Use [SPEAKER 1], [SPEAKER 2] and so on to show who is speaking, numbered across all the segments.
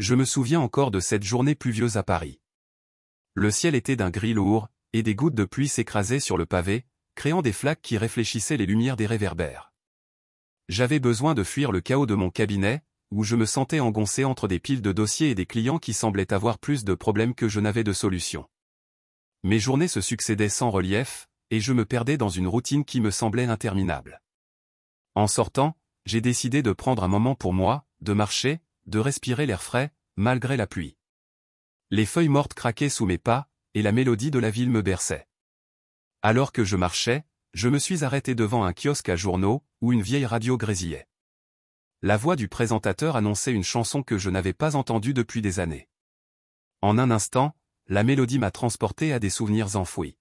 [SPEAKER 1] Je me souviens encore de cette journée pluvieuse à Paris. Le ciel était d'un gris lourd, et des gouttes de pluie s'écrasaient sur le pavé, créant des flaques qui réfléchissaient les lumières des réverbères. J'avais besoin de fuir le chaos de mon cabinet, où je me sentais engoncé entre des piles de dossiers et des clients qui semblaient avoir plus de problèmes que je n'avais de solutions. Mes journées se succédaient sans relief, et je me perdais dans une routine qui me semblait interminable. En sortant, j'ai décidé de prendre un moment pour moi, de marcher, de respirer l'air frais, malgré la pluie. Les feuilles mortes craquaient sous mes pas, et la mélodie de la ville me berçait. Alors que je marchais, je me suis arrêté devant un kiosque à journaux, où une vieille radio grésillait. La voix du présentateur annonçait une chanson que je n'avais pas entendue depuis des années. En un instant, la mélodie m'a transporté à des souvenirs enfouis.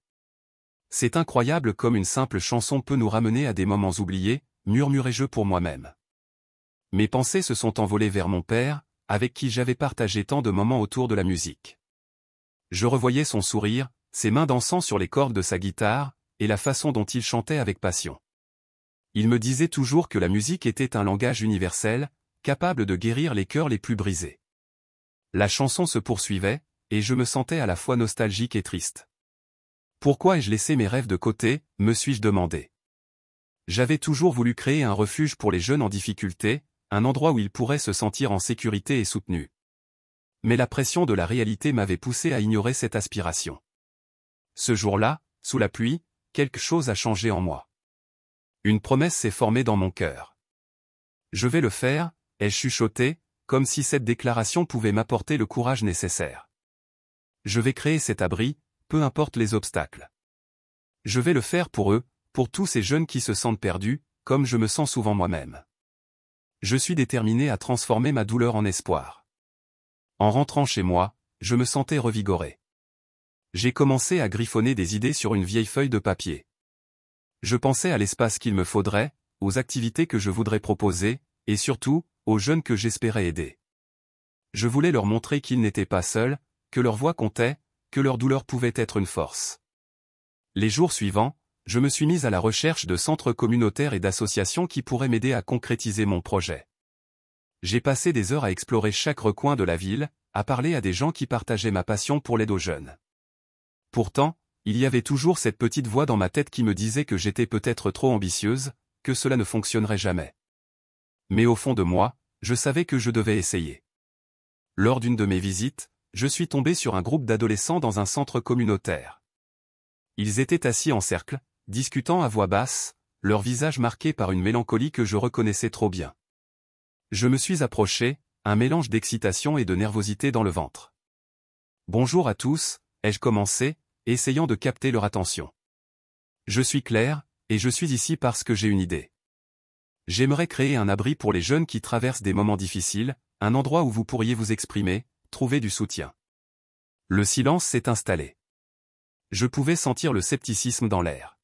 [SPEAKER 1] C'est incroyable comme une simple chanson peut nous ramener à des moments oubliés, murmurai-je pour moi-même. Mes pensées se sont envolées vers mon père, avec qui j'avais partagé tant de moments autour de la musique. Je revoyais son sourire, ses mains dansant sur les cordes de sa guitare, et la façon dont il chantait avec passion. Il me disait toujours que la musique était un langage universel, capable de guérir les cœurs les plus brisés. La chanson se poursuivait, et je me sentais à la fois nostalgique et triste. Pourquoi ai-je laissé mes rêves de côté, me suis-je demandé. J'avais toujours voulu créer un refuge pour les jeunes en difficulté, un endroit où ils pourraient se sentir en sécurité et soutenus. Mais la pression de la réalité m'avait poussé à ignorer cette aspiration. Ce jour-là, sous la pluie, quelque chose a changé en moi. Une promesse s'est formée dans mon cœur. Je vais le faire, ai-je chuchoté, comme si cette déclaration pouvait m'apporter le courage nécessaire. Je vais créer cet abri, peu importe les obstacles. Je vais le faire pour eux, pour tous ces jeunes qui se sentent perdus, comme je me sens souvent moi-même. Je suis déterminé à transformer ma douleur en espoir. En rentrant chez moi, je me sentais revigoré. J'ai commencé à griffonner des idées sur une vieille feuille de papier. Je pensais à l'espace qu'il me faudrait, aux activités que je voudrais proposer, et surtout, aux jeunes que j'espérais aider. Je voulais leur montrer qu'ils n'étaient pas seuls, que leur voix comptait, que leur douleur pouvait être une force. Les jours suivants, je me suis mis à la recherche de centres communautaires et d'associations qui pourraient m'aider à concrétiser mon projet. J'ai passé des heures à explorer chaque recoin de la ville, à parler à des gens qui partageaient ma passion pour l'aide aux jeunes. Pourtant, il y avait toujours cette petite voix dans ma tête qui me disait que j'étais peut-être trop ambitieuse, que cela ne fonctionnerait jamais. Mais au fond de moi, je savais que je devais essayer. Lors d'une de mes visites, je suis tombé sur un groupe d'adolescents dans un centre communautaire. Ils étaient assis en cercle, discutant à voix basse, leurs visages marqués par une mélancolie que je reconnaissais trop bien. Je me suis approché, un mélange d'excitation et de nervosité dans le ventre. « Bonjour à tous », ai-je commencé, essayant de capter leur attention. « Je suis Claire, et je suis ici parce que j'ai une idée. J'aimerais créer un abri pour les jeunes qui traversent des moments difficiles, un endroit où vous pourriez vous exprimer, trouver du soutien. » Le silence s'est installé. Je pouvais sentir le scepticisme dans l'air.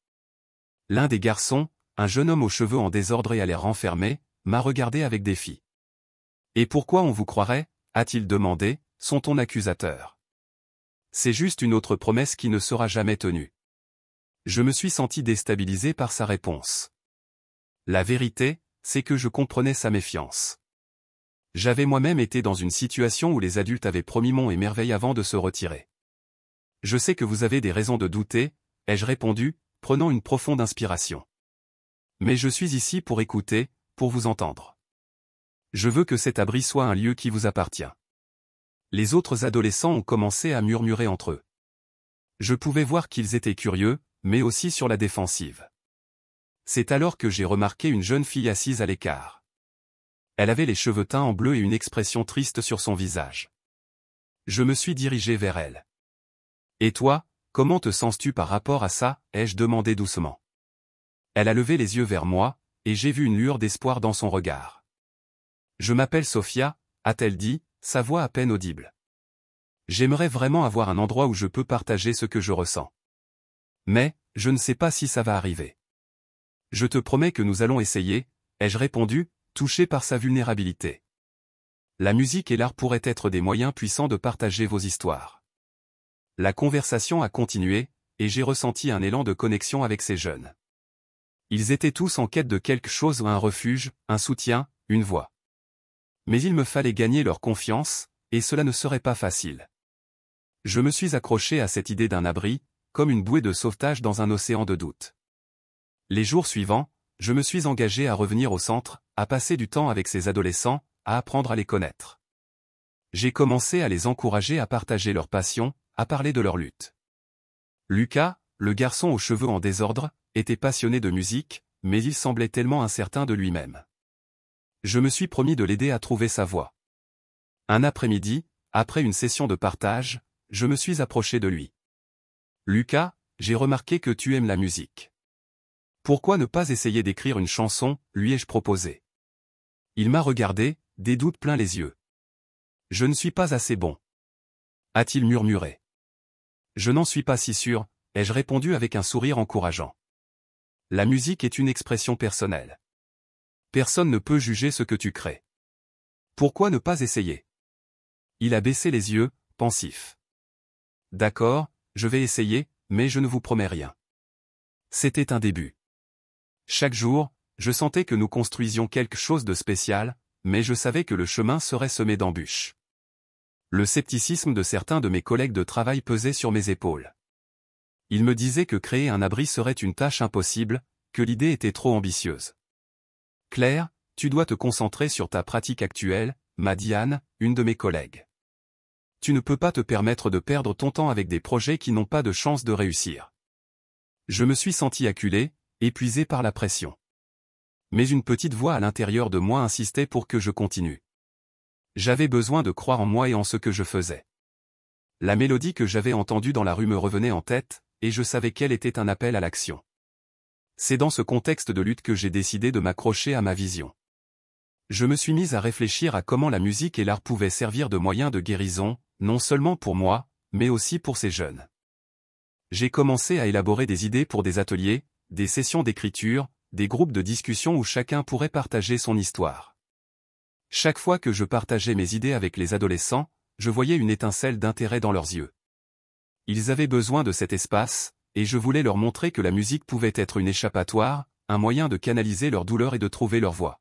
[SPEAKER 1] L'un des garçons, un jeune homme aux cheveux en désordre et à l'air renfermé, m'a regardé avec défi. « Et pourquoi on vous croirait ?» a-t-il demandé, son ton accusateur. « C'est juste une autre promesse qui ne sera jamais tenue. » Je me suis senti déstabilisé par sa réponse. La vérité, c'est que je comprenais sa méfiance. J'avais moi-même été dans une situation où les adultes avaient promis monts et merveilles avant de se retirer. « Je sais que vous avez des raisons de douter », ai-je répondu, prenant une profonde inspiration. « Mais je suis ici pour écouter, pour vous entendre. Je veux que cet abri soit un lieu qui vous appartient. » Les autres adolescents ont commencé à murmurer entre eux. Je pouvais voir qu'ils étaient curieux, mais aussi sur la défensive. C'est alors que j'ai remarqué une jeune fille assise à l'écart. Elle avait les cheveux teints en bleu et une expression triste sur son visage. Je me suis dirigé vers elle. « Et toi, comment te sens-tu par rapport à ça ?» ai-je demandé doucement. Elle a levé les yeux vers moi, et j'ai vu une lueur d'espoir dans son regard. « Je m'appelle Sophia », a-t-elle dit, sa voix à peine audible. « J'aimerais vraiment avoir un endroit où je peux partager ce que je ressens. Mais, je ne sais pas si ça va arriver. »« Je te promets que nous allons essayer », ai-je répondu, touché par sa vulnérabilité. La musique et l'art pourraient être des moyens puissants de partager vos histoires. La conversation a continué, et j'ai ressenti un élan de connexion avec ces jeunes. Ils étaient tous en quête de quelque chose, un refuge, un soutien, une voix. Mais il me fallait gagner leur confiance, et cela ne serait pas facile. Je me suis accroché à cette idée d'un abri, comme une bouée de sauvetage dans un océan de doute. Les jours suivants, je me suis engagé à revenir au centre, à passer du temps avec ces adolescents, à apprendre à les connaître. J'ai commencé à les encourager à partager leur passion, à parler de leur lutte. Lucas, le garçon aux cheveux en désordre, était passionné de musique, mais il semblait tellement incertain de lui-même. Je me suis promis de l'aider à trouver sa voie. Un après-midi, après une session de partage, je me suis approché de lui. « Lucas, j'ai remarqué que tu aimes la musique. Pourquoi ne pas essayer d'écrire une chanson, lui ai-je proposé. Il m'a regardé, des doutes plein les yeux. Je ne suis pas assez bon. A-t-il murmuré. Je n'en suis pas si sûr, ai-je répondu avec un sourire encourageant. La musique est une expression personnelle. Personne ne peut juger ce que tu crées. Pourquoi ne pas essayer? Il a baissé les yeux, pensif. D'accord, je vais essayer, mais je ne vous promets rien. C'était un début. Chaque jour, je sentais que nous construisions quelque chose de spécial, mais je savais que le chemin serait semé d'embûches. Le scepticisme de certains de mes collègues de travail pesait sur mes épaules. Ils me disaient que créer un abri serait une tâche impossible, que l'idée était trop ambitieuse. Claire, tu dois te concentrer sur ta pratique actuelle, m'a dit Anne, une de mes collègues. Tu ne peux pas te permettre de perdre ton temps avec des projets qui n'ont pas de chance de réussir. Je me suis senti acculé, épuisé par la pression. Mais une petite voix à l'intérieur de moi insistait pour que je continue. J'avais besoin de croire en moi et en ce que je faisais. La mélodie que j'avais entendue dans la rue me revenait en tête, et je savais qu'elle était un appel à l'action. C'est dans ce contexte de lutte que j'ai décidé de m'accrocher à ma vision. Je me suis mis à réfléchir à comment la musique et l'art pouvaient servir de moyen de guérison, non seulement pour moi, mais aussi pour ces jeunes. J'ai commencé à élaborer des idées pour des ateliers, des sessions d'écriture, des groupes de discussion où chacun pourrait partager son histoire. Chaque fois que je partageais mes idées avec les adolescents, je voyais une étincelle d'intérêt dans leurs yeux. Ils avaient besoin de cet espace, et je voulais leur montrer que la musique pouvait être une échappatoire, un moyen de canaliser leur douleur et de trouver leur voie.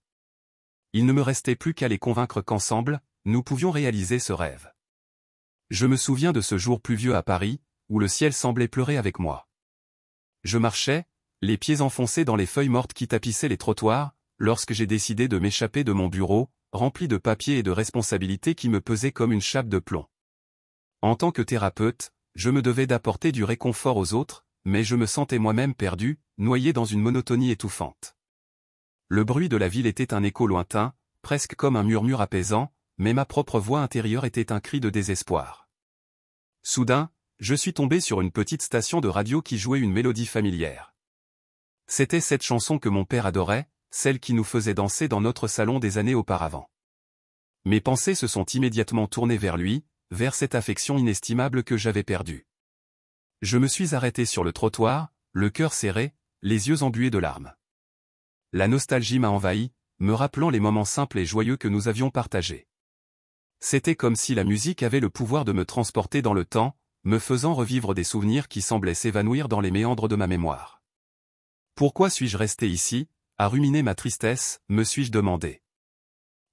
[SPEAKER 1] Il ne me restait plus qu'à les convaincre qu'ensemble, nous pouvions réaliser ce rêve. Je me souviens de ce jour pluvieux à Paris, où le ciel semblait pleurer avec moi. Je marchais, les pieds enfoncés dans les feuilles mortes qui tapissaient les trottoirs, lorsque j'ai décidé de m'échapper de mon bureau, rempli de papiers et de responsabilités qui me pesaient comme une chape de plomb. En tant que thérapeute, je me devais d'apporter du réconfort aux autres, mais je me sentais moi-même perdu, noyé dans une monotonie étouffante. Le bruit de la ville était un écho lointain, presque comme un murmure apaisant, mais ma propre voix intérieure était un cri de désespoir. Soudain, je suis tombé sur une petite station de radio qui jouait une mélodie familière. C'était cette chanson que mon père adorait, celle qui nous faisait danser dans notre salon des années auparavant. Mes pensées se sont immédiatement tournées vers lui, vers cette affection inestimable que j'avais perdue. Je me suis arrêté sur le trottoir, le cœur serré, les yeux embués de larmes. La nostalgie m'a envahi, me rappelant les moments simples et joyeux que nous avions partagés. C'était comme si la musique avait le pouvoir de me transporter dans le temps, me faisant revivre des souvenirs qui semblaient s'évanouir dans les méandres de ma mémoire. Pourquoi suis-je resté ici, à ruminer ma tristesse, me suis-je demandé.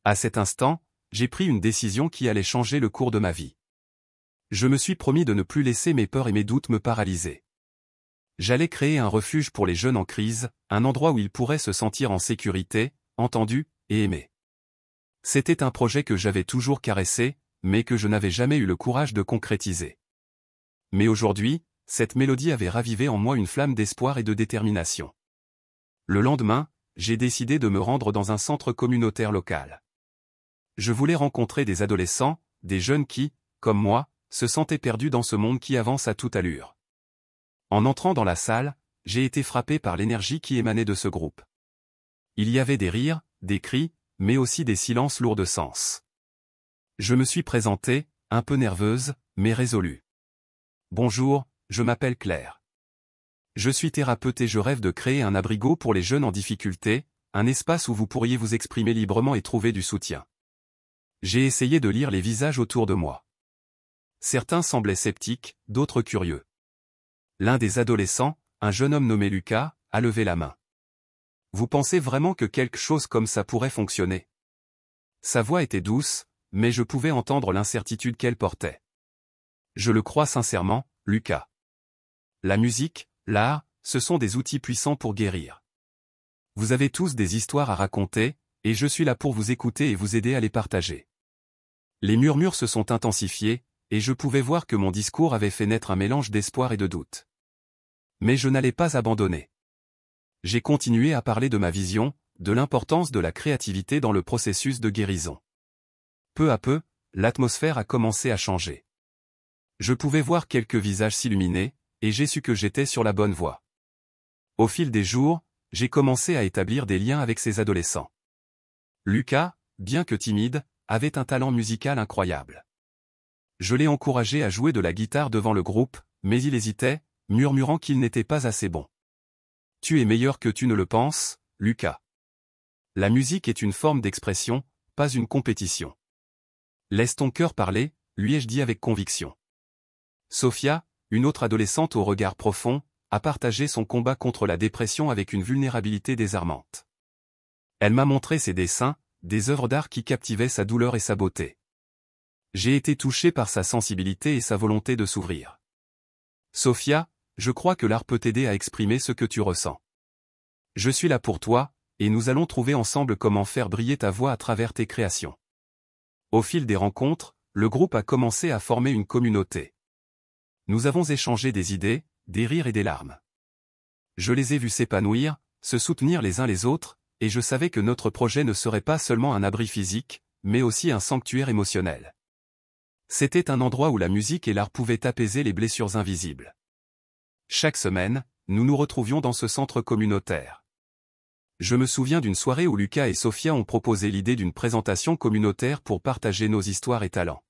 [SPEAKER 1] À cet instant, j'ai pris une décision qui allait changer le cours de ma vie. Je me suis promis de ne plus laisser mes peurs et mes doutes me paralyser. J'allais créer un refuge pour les jeunes en crise, un endroit où ils pourraient se sentir en sécurité, entendus et aimés. C'était un projet que j'avais toujours caressé, mais que je n'avais jamais eu le courage de concrétiser. Mais aujourd'hui, cette mélodie avait ravivé en moi une flamme d'espoir et de détermination. Le lendemain, j'ai décidé de me rendre dans un centre communautaire local. Je voulais rencontrer des adolescents, des jeunes qui, comme moi, se sentaient perdus dans ce monde qui avance à toute allure. En entrant dans la salle, j'ai été frappé par l'énergie qui émanait de ce groupe. Il y avait des rires, des cris, mais aussi des silences lourds de sens. Je me suis présenté, un peu nerveuse, mais résolue. Bonjour, je m'appelle Claire. Je suis thérapeute et je rêve de créer un abrigo pour les jeunes en difficulté, un espace où vous pourriez vous exprimer librement et trouver du soutien. J'ai essayé de lire les visages autour de moi. Certains semblaient sceptiques, d'autres curieux. L'un des adolescents, un jeune homme nommé Lucas, a levé la main. Vous pensez vraiment que quelque chose comme ça pourrait fonctionner? Sa voix était douce, mais je pouvais entendre l'incertitude qu'elle portait. Je le crois sincèrement, Lucas. La musique, l'art, ce sont des outils puissants pour guérir. Vous avez tous des histoires à raconter, et je suis là pour vous écouter et vous aider à les partager. Les murmures se sont intensifiés, et je pouvais voir que mon discours avait fait naître un mélange d'espoir et de doute. Mais je n'allais pas abandonner. J'ai continué à parler de ma vision, de l'importance de la créativité dans le processus de guérison. Peu à peu, l'atmosphère a commencé à changer. Je pouvais voir quelques visages s'illuminer, et j'ai su que j'étais sur la bonne voie. Au fil des jours, j'ai commencé à établir des liens avec ces adolescents. Lucas, bien que timide, avait un talent musical incroyable. Je l'ai encouragé à jouer de la guitare devant le groupe, mais il hésitait, murmurant qu'il n'était pas assez bon. « Tu es meilleur que tu ne le penses, Lucas. La musique est une forme d'expression, pas une compétition. Laisse ton cœur parler, lui ai-je dit avec conviction. » Sophia, une autre adolescente au regard profond, a partagé son combat contre la dépression avec une vulnérabilité désarmante. Elle m'a montré ses dessins, des œuvres d'art qui captivaient sa douleur et sa beauté. J'ai été touché par sa sensibilité et sa volonté de s'ouvrir. Sophia, je crois que l'art peut t'aider à exprimer ce que tu ressens. Je suis là pour toi, et nous allons trouver ensemble comment faire briller ta voix à travers tes créations. Au fil des rencontres, le groupe a commencé à former une communauté. Nous avons échangé des idées, des rires et des larmes. Je les ai vus s'épanouir, se soutenir les uns les autres, et je savais que notre projet ne serait pas seulement un abri physique, mais aussi un sanctuaire émotionnel. C'était un endroit où la musique et l'art pouvaient apaiser les blessures invisibles. Chaque semaine, nous nous retrouvions dans ce centre communautaire. Je me souviens d'une soirée où Lucas et Sophia ont proposé l'idée d'une présentation communautaire pour partager nos histoires et talents.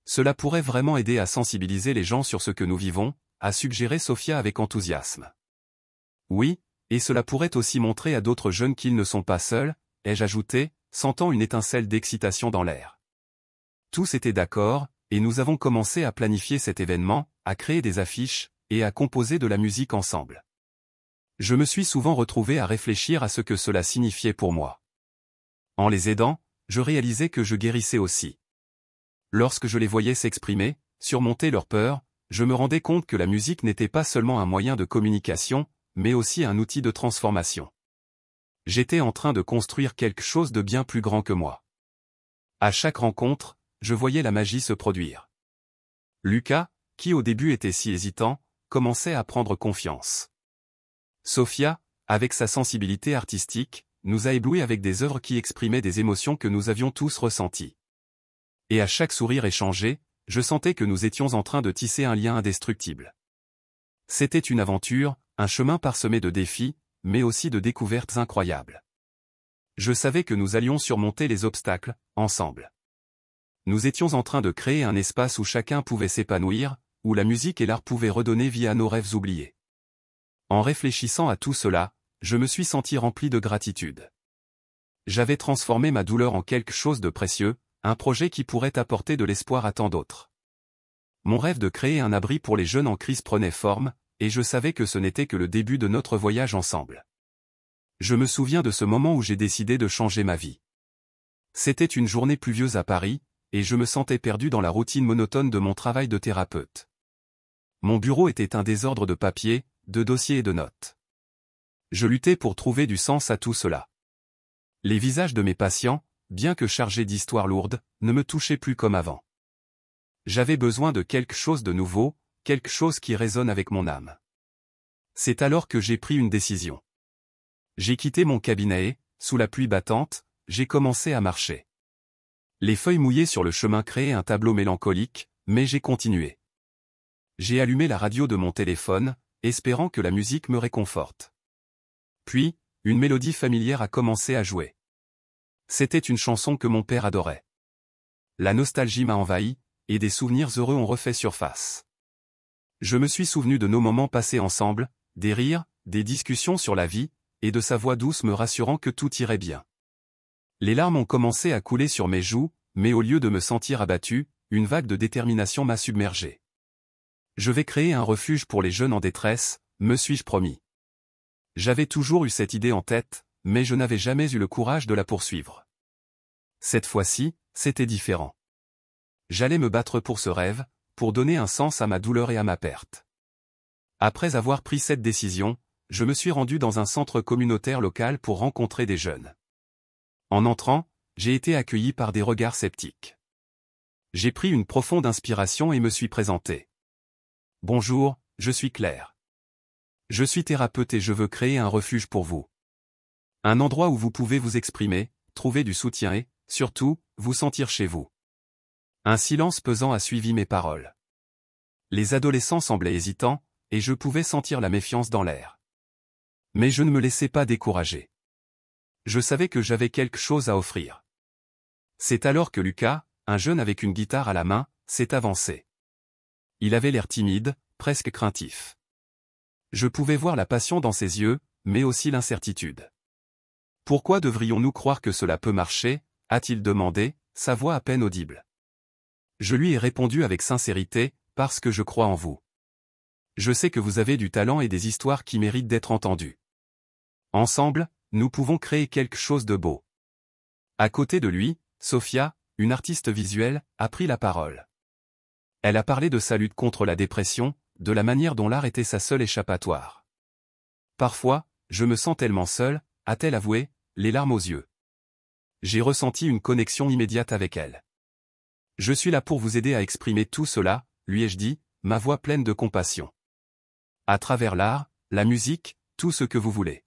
[SPEAKER 1] Cela pourrait vraiment aider à sensibiliser les gens sur ce que nous vivons, a suggéré Sophia avec enthousiasme. Oui, et cela pourrait aussi montrer à d'autres jeunes qu'ils ne sont pas seuls, ai-je ajouté, sentant une étincelle d'excitation dans l'air. Tous étaient d'accord, et nous avons commencé à planifier cet événement, à créer des affiches, et à composer de la musique ensemble. Je me suis souvent retrouvé à réfléchir à ce que cela signifiait pour moi. En les aidant, je réalisais que je guérissais aussi. Lorsque je les voyais s'exprimer, surmonter leurs peurs, je me rendais compte que la musique n'était pas seulement un moyen de communication, mais aussi un outil de transformation. J'étais en train de construire quelque chose de bien plus grand que moi. À chaque rencontre, je voyais la magie se produire. Lucas, qui au début était si hésitant, commençait à prendre confiance. Sophia, avec sa sensibilité artistique, nous a éblouis avec des œuvres qui exprimaient des émotions que nous avions tous ressenties. Et à chaque sourire échangé, je sentais que nous étions en train de tisser un lien indestructible. C'était une aventure, un chemin parsemé de défis, mais aussi de découvertes incroyables. Je savais que nous allions surmonter les obstacles, ensemble. Nous étions en train de créer un espace où chacun pouvait s'épanouir, où la musique et l'art pouvaient redonner vie à nos rêves oubliés. En réfléchissant à tout cela, je me suis senti rempli de gratitude. J'avais transformé ma douleur en quelque chose de précieux, un projet qui pourrait apporter de l'espoir à tant d'autres. Mon rêve de créer un abri pour les jeunes en crise prenait forme, et je savais que ce n'était que le début de notre voyage ensemble. Je me souviens de ce moment où j'ai décidé de changer ma vie. C'était une journée pluvieuse à Paris, et je me sentais perdu dans la routine monotone de mon travail de thérapeute. Mon bureau était un désordre de papiers, de dossiers et de notes. Je luttais pour trouver du sens à tout cela. Les visages de mes patients, bien que chargés d'histoires lourdes, ne me touchaient plus comme avant. J'avais besoin de quelque chose de nouveau, quelque chose qui résonne avec mon âme. C'est alors que j'ai pris une décision. J'ai quitté mon cabinet et, sous la pluie battante, j'ai commencé à marcher. Les feuilles mouillées sur le chemin créaient un tableau mélancolique, mais j'ai continué. J'ai allumé la radio de mon téléphone, espérant que la musique me réconforte. Puis, une mélodie familière a commencé à jouer. C'était une chanson que mon père adorait. La nostalgie m'a envahi, et des souvenirs heureux ont refait surface. Je me suis souvenu de nos moments passés ensemble, des rires, des discussions sur la vie, et de sa voix douce me rassurant que tout irait bien. Les larmes ont commencé à couler sur mes joues, mais au lieu de me sentir abattu, une vague de détermination m'a submergé. Je vais créer un refuge pour les jeunes en détresse, me suis-je promis. J'avais toujours eu cette idée en tête, mais je n'avais jamais eu le courage de la poursuivre. Cette fois-ci, c'était différent. J'allais me battre pour ce rêve, pour donner un sens à ma douleur et à ma perte. Après avoir pris cette décision, je me suis rendu dans un centre communautaire local pour rencontrer des jeunes. En entrant, j'ai été accueilli par des regards sceptiques. J'ai pris une profonde inspiration et me suis présenté. Bonjour, je suis Claire. Je suis thérapeute et je veux créer un refuge pour vous. Un endroit où vous pouvez vous exprimer, trouver du soutien et, surtout, vous sentir chez vous. Un silence pesant a suivi mes paroles. Les adolescents semblaient hésitants, et je pouvais sentir la méfiance dans l'air. Mais je ne me laissais pas décourager. Je savais que j'avais quelque chose à offrir. C'est alors que Lucas, un jeune avec une guitare à la main, s'est avancé. Il avait l'air timide, presque craintif. Je pouvais voir la passion dans ses yeux, mais aussi l'incertitude. « Pourquoi devrions-nous croire que cela peut marcher ?» a-t-il demandé, sa voix à peine audible. Je lui ai répondu avec sincérité, « Parce que je crois en vous. Je sais que vous avez du talent et des histoires qui méritent d'être entendues. Ensemble, nous pouvons créer quelque chose de beau. » À côté de lui, Sophia, une artiste visuelle, a pris la parole. Elle a parlé de sa lutte contre la dépression, de la manière dont l'art était sa seule échappatoire. « Parfois, je me sens tellement seule », a-t-elle avoué, les larmes aux yeux. J'ai ressenti une connexion immédiate avec elle. « Je suis là pour vous aider à exprimer tout cela », lui ai-je dit, ma voix pleine de compassion. À travers l'art, la musique, tout ce que vous voulez.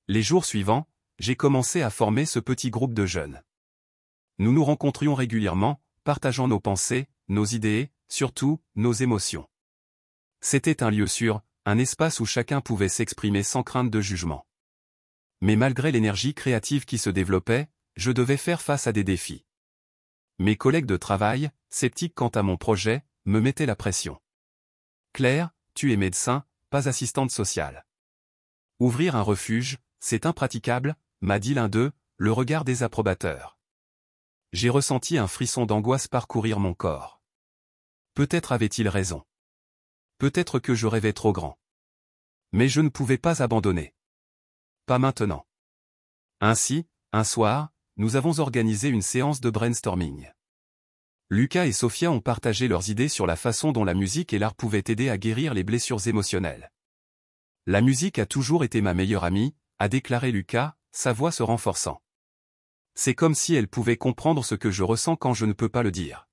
[SPEAKER 1] Les jours suivants, j'ai commencé à former ce petit groupe de jeunes. Nous nous rencontrions régulièrement, partageant nos pensées, nos idées, surtout, nos émotions. C'était un lieu sûr, un espace où chacun pouvait s'exprimer sans crainte de jugement. Mais malgré l'énergie créative qui se développait, je devais faire face à des défis. Mes collègues de travail, sceptiques quant à mon projet, me mettaient la pression. « Claire, tu es médecin, pas assistante sociale. Ouvrir un refuge, c'est impraticable », m'a dit l'un d'eux, le regard désapprobateur. J'ai ressenti un frisson d'angoisse parcourir mon corps. Peut-être avait-il raison. Peut-être que je rêvais trop grand. Mais je ne pouvais pas abandonner. Pas maintenant. Ainsi, un soir, nous avons organisé une séance de brainstorming. Lucas et Sophia ont partagé leurs idées sur la façon dont la musique et l'art pouvaient aider à guérir les blessures émotionnelles. La musique a toujours été ma meilleure amie, a déclaré Lucas, sa voix se renforçant. C'est comme si elle pouvait comprendre ce que je ressens quand je ne peux pas le dire.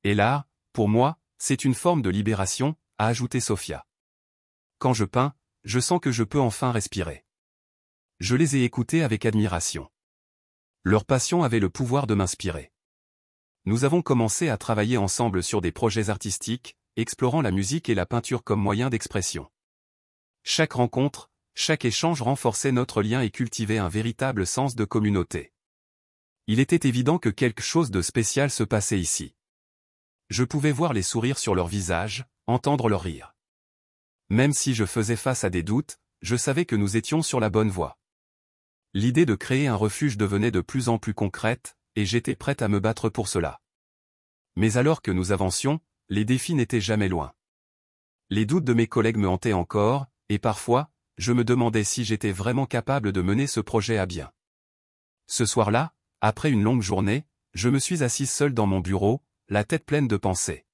[SPEAKER 1] Et l'art, pour moi, c'est une forme de libération, a ajouté Sophia. Quand je peins, je sens que je peux enfin respirer. Je les ai écoutés avec admiration. Leur passion avait le pouvoir de m'inspirer. Nous avons commencé à travailler ensemble sur des projets artistiques, explorant la musique et la peinture comme moyen d'expression. Chaque rencontre, chaque échange renforçait notre lien et cultivait un véritable sens de communauté. Il était évident que quelque chose de spécial se passait ici. Je pouvais voir les sourires sur leurs visages, entendre leurs rires. Même si je faisais face à des doutes, je savais que nous étions sur la bonne voie. L'idée de créer un refuge devenait de plus en plus concrète, et j'étais prête à me battre pour cela. Mais alors que nous avancions, les défis n'étaient jamais loin. Les doutes de mes collègues me hantaient encore, et parfois, je me demandais si j'étais vraiment capable de mener ce projet à bien. Ce soir-là, après une longue journée, je me suis assise seule dans mon bureau, la tête pleine de pensées.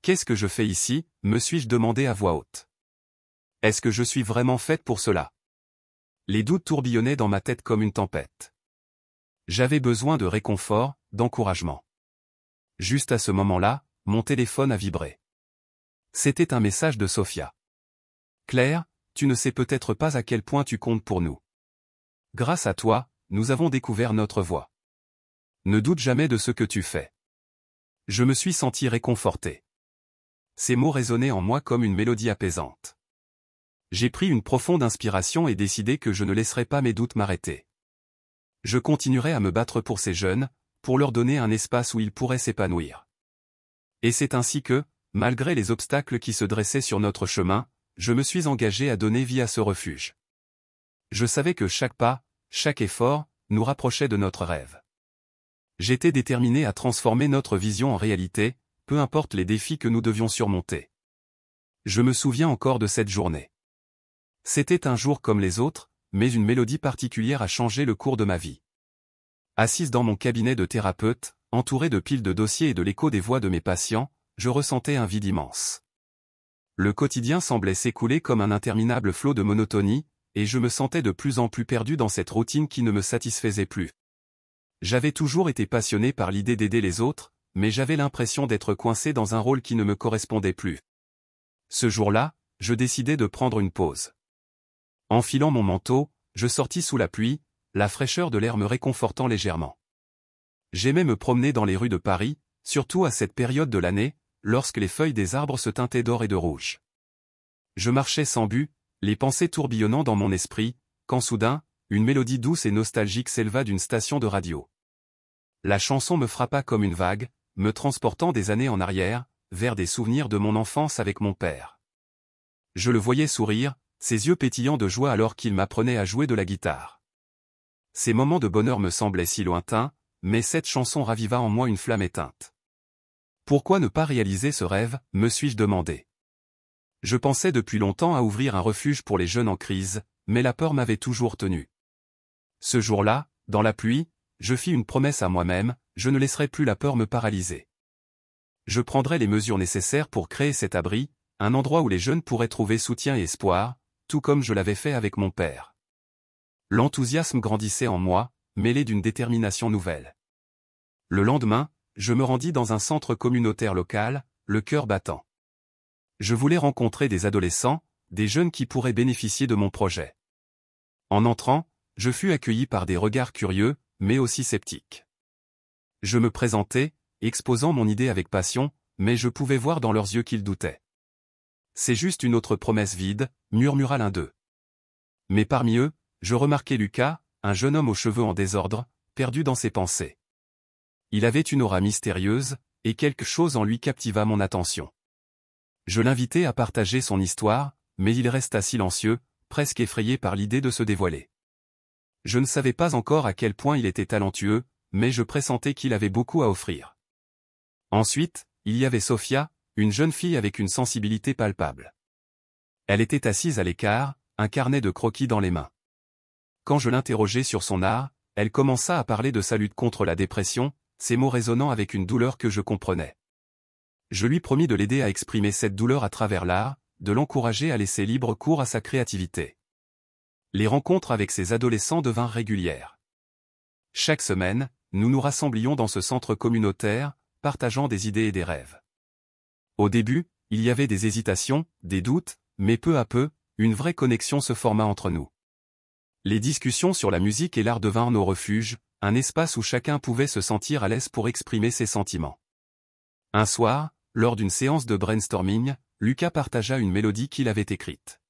[SPEAKER 1] Qu'est-ce que je fais ici, me suis-je demandé à voix haute. Est-ce que je suis vraiment faite pour cela? Les doutes tourbillonnaient dans ma tête comme une tempête. J'avais besoin de réconfort, d'encouragement. Juste à ce moment-là, mon téléphone a vibré. C'était un message de Sophia. « Claire, tu ne sais peut-être pas à quel point tu comptes pour nous. Grâce à toi, nous avons découvert notre voie. Ne doute jamais de ce que tu fais. » Je me suis senti réconforté. Ces mots résonnaient en moi comme une mélodie apaisante. J'ai pris une profonde inspiration et décidé que je ne laisserais pas mes doutes m'arrêter. Je continuerai à me battre pour ces jeunes, pour leur donner un espace où ils pourraient s'épanouir. Et c'est ainsi que, malgré les obstacles qui se dressaient sur notre chemin, je me suis engagé à donner vie à ce refuge. Je savais que chaque pas, chaque effort, nous rapprochait de notre rêve. J'étais déterminé à transformer notre vision en réalité, peu importe les défis que nous devions surmonter. Je me souviens encore de cette journée. C'était un jour comme les autres, mais une mélodie particulière a changé le cours de ma vie. Assise dans mon cabinet de thérapeute, entourée de piles de dossiers et de l'écho des voix de mes patients, je ressentais un vide immense. Le quotidien semblait s'écouler comme un interminable flot de monotonie, et je me sentais de plus en plus perdu dans cette routine qui ne me satisfaisait plus. J'avais toujours été passionné par l'idée d'aider les autres, mais j'avais l'impression d'être coincé dans un rôle qui ne me correspondait plus. Ce jour-là, je décidai de prendre une pause. Enfilant mon manteau, je sortis sous la pluie, la fraîcheur de l'air me réconfortant légèrement. J'aimais me promener dans les rues de Paris, surtout à cette période de l'année, lorsque les feuilles des arbres se teintaient d'or et de rouge. Je marchais sans but, les pensées tourbillonnant dans mon esprit, quand soudain, une mélodie douce et nostalgique s'éleva d'une station de radio. La chanson me frappa comme une vague, me transportant des années en arrière, vers des souvenirs de mon enfance avec mon père. Je le voyais sourire, ses yeux pétillants de joie alors qu'il m'apprenait à jouer de la guitare. Ces moments de bonheur me semblaient si lointains, mais cette chanson raviva en moi une flamme éteinte. Pourquoi ne pas réaliser ce rêve, me suis-je demandé. Je pensais depuis longtemps à ouvrir un refuge pour les jeunes en crise, mais la peur m'avait toujours tenu. Ce jour-là, dans la pluie, je fis une promesse à moi-même, je ne laisserai plus la peur me paralyser. Je prendrai les mesures nécessaires pour créer cet abri, un endroit où les jeunes pourraient trouver soutien et espoir, tout comme je l'avais fait avec mon père. L'enthousiasme grandissait en moi, mêlé d'une détermination nouvelle. Le lendemain, je me rendis dans un centre communautaire local, le cœur battant. Je voulais rencontrer des adolescents, des jeunes qui pourraient bénéficier de mon projet. En entrant, je fus accueilli par des regards curieux, mais aussi sceptiques. Je me présentai, exposant mon idée avec passion, mais je pouvais voir dans leurs yeux qu'ils doutaient. C'est juste une autre promesse vide, murmura l'un d'eux. Mais parmi eux, je remarquai Lucas, un jeune homme aux cheveux en désordre, perdu dans ses pensées. Il avait une aura mystérieuse, et quelque chose en lui captiva mon attention. Je l'invitai à partager son histoire, mais il resta silencieux, presque effrayé par l'idée de se dévoiler. Je ne savais pas encore à quel point il était talentueux, mais je pressentais qu'il avait beaucoup à offrir. Ensuite, il y avait Sophia, une jeune fille avec une sensibilité palpable. Elle était assise à l'écart, un carnet de croquis dans les mains. Quand je l'interrogeai sur son art, elle commença à parler de sa lutte contre la dépression, ses mots résonnant avec une douleur que je comprenais. Je lui promis de l'aider à exprimer cette douleur à travers l'art, de l'encourager à laisser libre cours à sa créativité. Les rencontres avec ces adolescents devinrent régulières. Chaque semaine, nous nous rassemblions dans ce centre communautaire, partageant des idées et des rêves. Au début, il y avait des hésitations, des doutes, mais peu à peu, une vraie connexion se forma entre nous. Les discussions sur la musique et l'art devinrent nos refuges, un espace où chacun pouvait se sentir à l'aise pour exprimer ses sentiments. Un soir, lors d'une séance de brainstorming, Lucas partagea une mélodie qu'il avait écrite.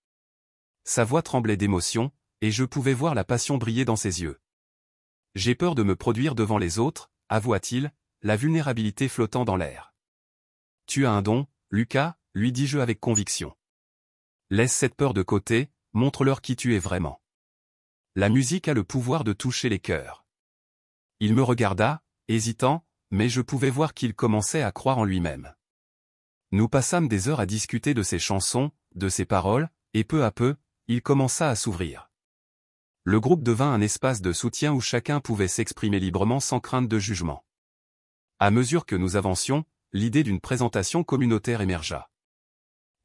[SPEAKER 1] Sa voix tremblait d'émotion, et je pouvais voir la passion briller dans ses yeux. « J'ai peur de me produire devant les autres », avoua-t-il, la vulnérabilité flottant dans l'air. « Tu as un don, Lucas », lui dis-je avec conviction. « Laisse cette peur de côté, montre-leur qui tu es vraiment. La musique a le pouvoir de toucher les cœurs. » Il me regarda, hésitant, mais je pouvais voir qu'il commençait à croire en lui-même. Nous passâmes des heures à discuter de ses chansons, de ses paroles, et peu à peu, il commença à s'ouvrir. Le groupe devint un espace de soutien où chacun pouvait s'exprimer librement sans crainte de jugement. À mesure que nous avancions, l'idée d'une présentation communautaire émergea.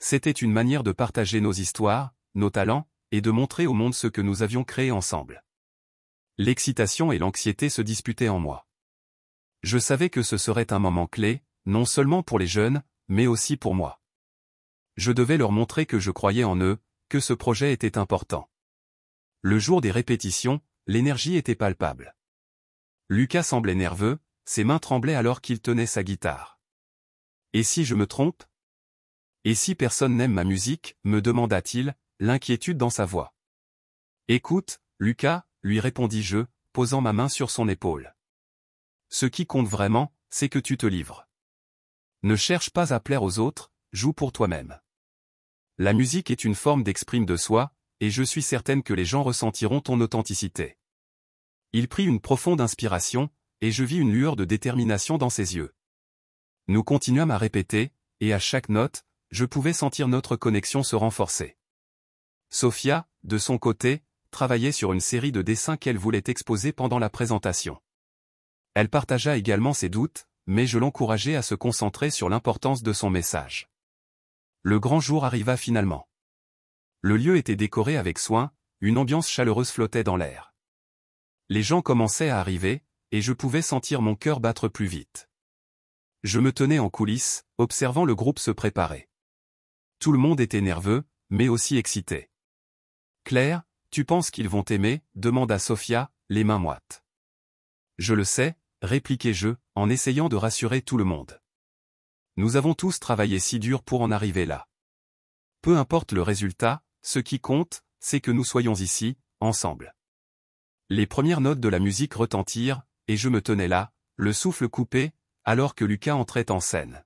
[SPEAKER 1] C'était une manière de partager nos histoires, nos talents, et de montrer au monde ce que nous avions créé ensemble. L'excitation et l'anxiété se disputaient en moi. Je savais que ce serait un moment clé, non seulement pour les jeunes, mais aussi pour moi. Je devais leur montrer que je croyais en eux, que ce projet était important. Le jour des répétitions, l'énergie était palpable. Lucas semblait nerveux, ses mains tremblaient alors qu'il tenait sa guitare. « Et si je me trompe ? Et si personne n'aime ma musique ?» me demanda-t-il, l'inquiétude dans sa voix. « Écoute, Lucas, » lui répondis-je, posant ma main sur son épaule. « Ce qui compte vraiment, c'est que tu te livres. Ne cherche pas à plaire aux autres, joue pour toi-même. La musique est une forme d'exprime de soi, et je suis certaine que les gens ressentiront ton authenticité. » Il prit une profonde inspiration, et je vis une lueur de détermination dans ses yeux. Nous continuâmes à répéter, et à chaque note, je pouvais sentir notre connexion se renforcer. Sophia, de son côté, travaillait sur une série de dessins qu'elle voulait exposer pendant la présentation. Elle partagea également ses doutes, mais je l'encourageai à se concentrer sur l'importance de son message. Le grand jour arriva finalement. Le lieu était décoré avec soin, une ambiance chaleureuse flottait dans l'air. Les gens commençaient à arriver, et je pouvais sentir mon cœur battre plus vite. Je me tenais en coulisses, observant le groupe se préparer. Tout le monde était nerveux, mais aussi excité. « Claire, tu penses qu'ils vont t'aimer ?» demanda Sophia, les mains moites. « Je le sais », répliquai-je, en essayant de rassurer tout le monde. Nous avons tous travaillé si dur pour en arriver là. Peu importe le résultat, ce qui compte, c'est que nous soyons ici, ensemble. Les premières notes de la musique retentirent, et je me tenais là, le souffle coupé, alors que Lucas entrait en scène.